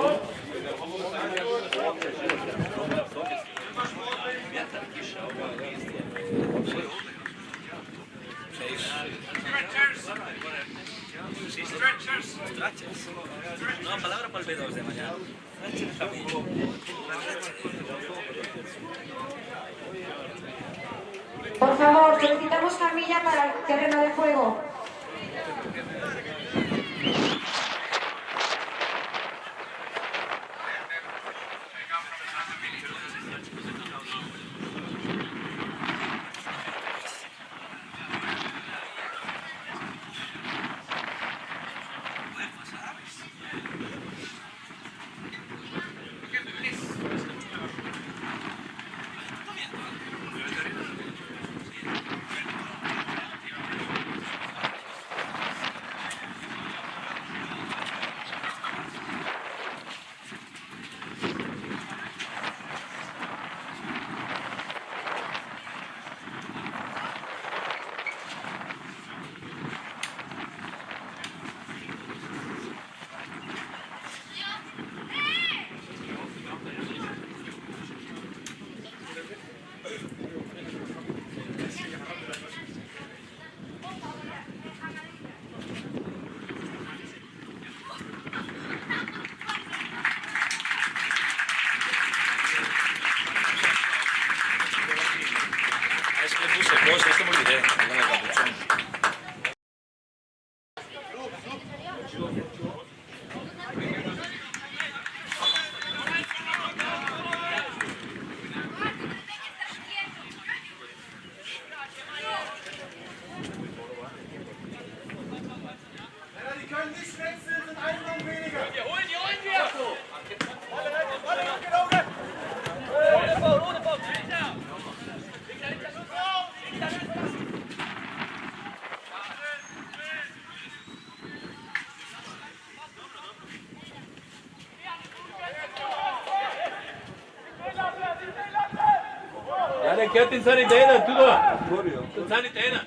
Stretchers. No, palabra para el B2 de mañana. Stretchers también. Por favor, solicitamos camilla para el terreno de juego. Quédate en sana y tena, tú no. Sana y tena.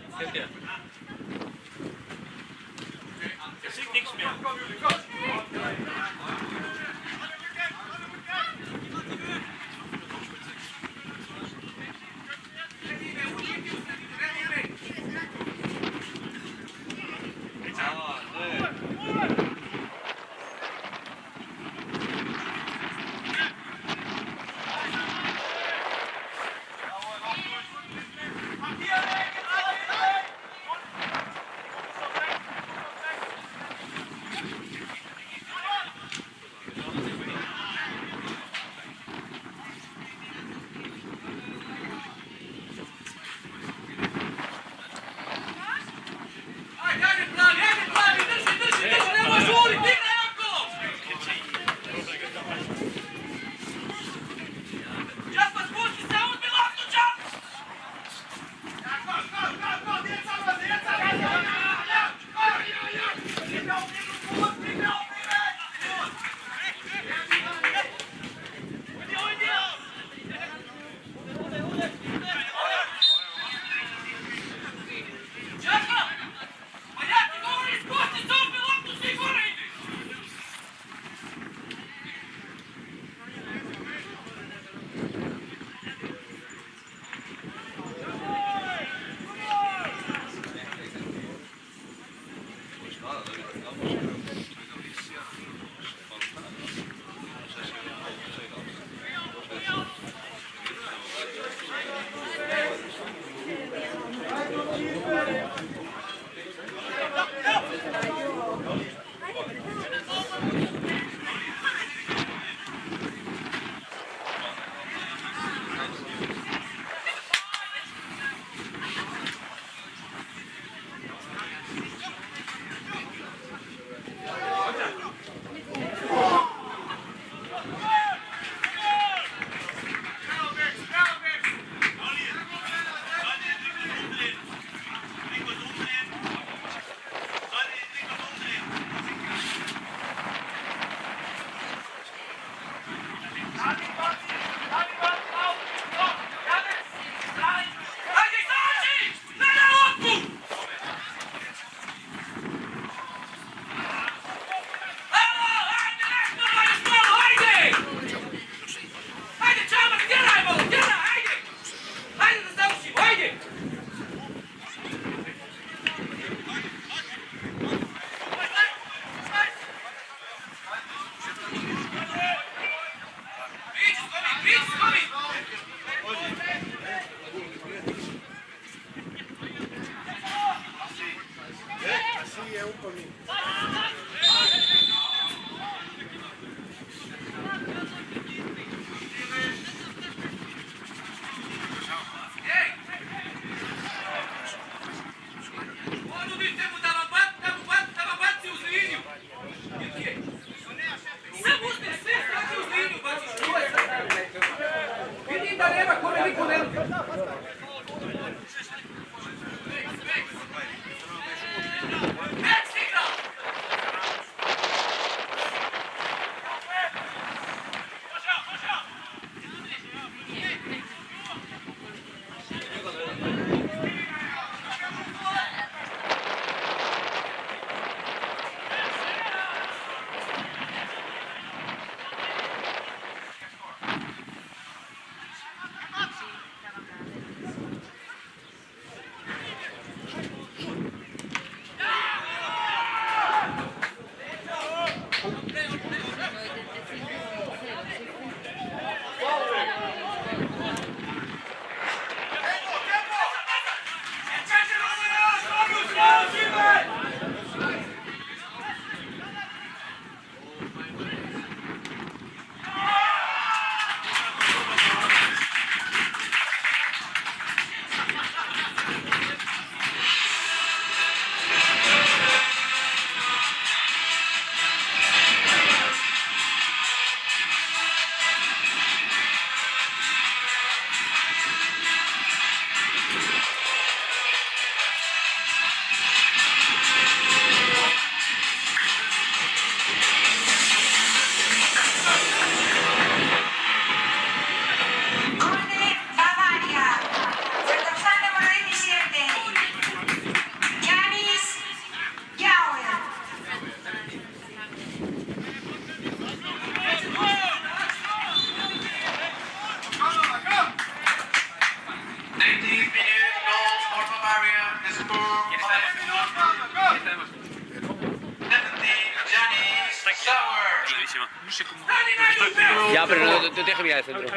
Ya, pero no tienes que mirar el centro. No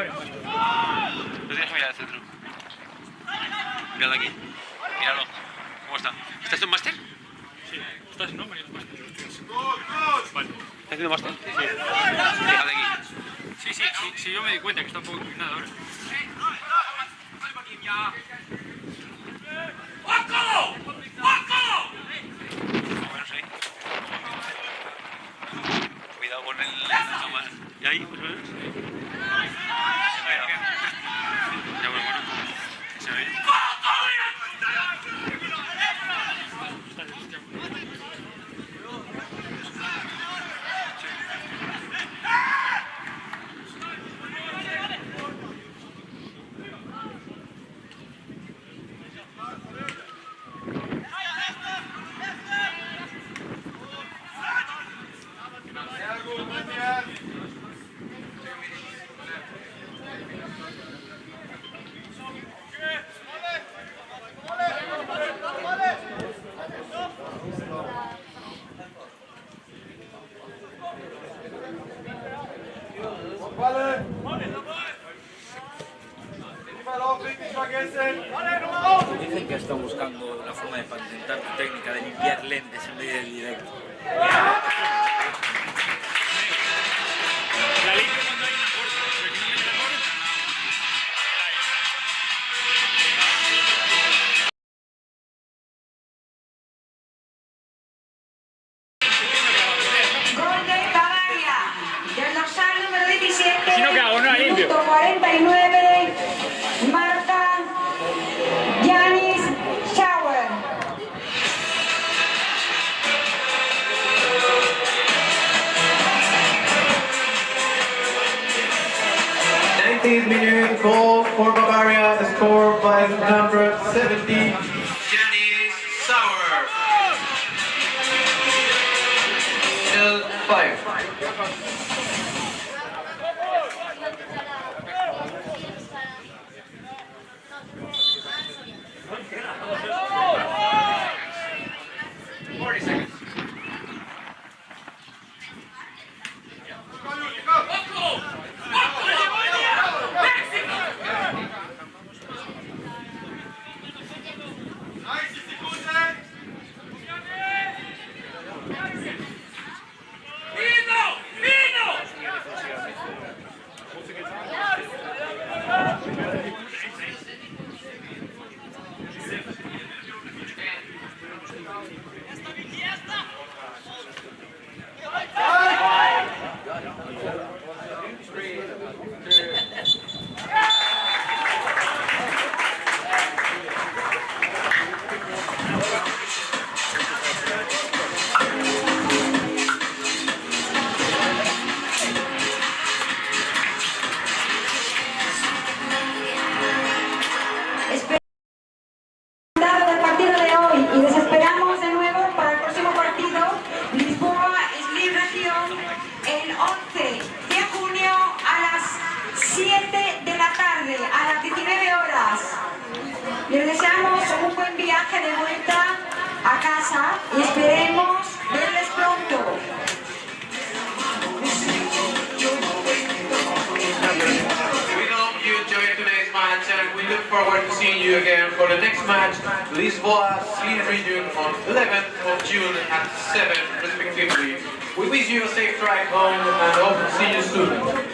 tienes que mirar el centro. Míralo aquí. Míralo. ¿Cómo está? ¿Estás en máster? Sí. ¿Estás no? María, máster. Vale. ¿Estás haciendo máster? Sí. Fíjate aquí. Sí, yo me di cuenta que está un poco inclinado ahora. Cuidado con el cámara. ¿Y ahí? ¿Pues ves? Ya, bueno. ¿Se ve? Sehr gut, Matthias. Balle. Verlauf nicht vergessen. Dicen que están buscando la forma de patentar tu técnica de limpiar lentes en medio del directo. La limpio cuando hay una corte, pero si no mete la corte, Gol de Bavaria, del dorsal número 17, Si no, ¿qué hago? No la limpio. minuto 49, marca Janis Schauer. 19th minute goal for Bavaria, scored by number 70, Janis Sauer. Still 5. Del partido de hoy y les esperamos de nuevo para el próximo partido Lisboa Slim Región el 11 de junio a las 7 de la tarde, a las 19 horas. Les deseamos un buen viaje de vuelta a casa y esperemos verles pronto. You enjoyed today's match and we look forward to seeing you again for the next match, Lisboa Slim Region on 11th of June at 7 respectively. We wish you a safe drive home and hope to see you soon.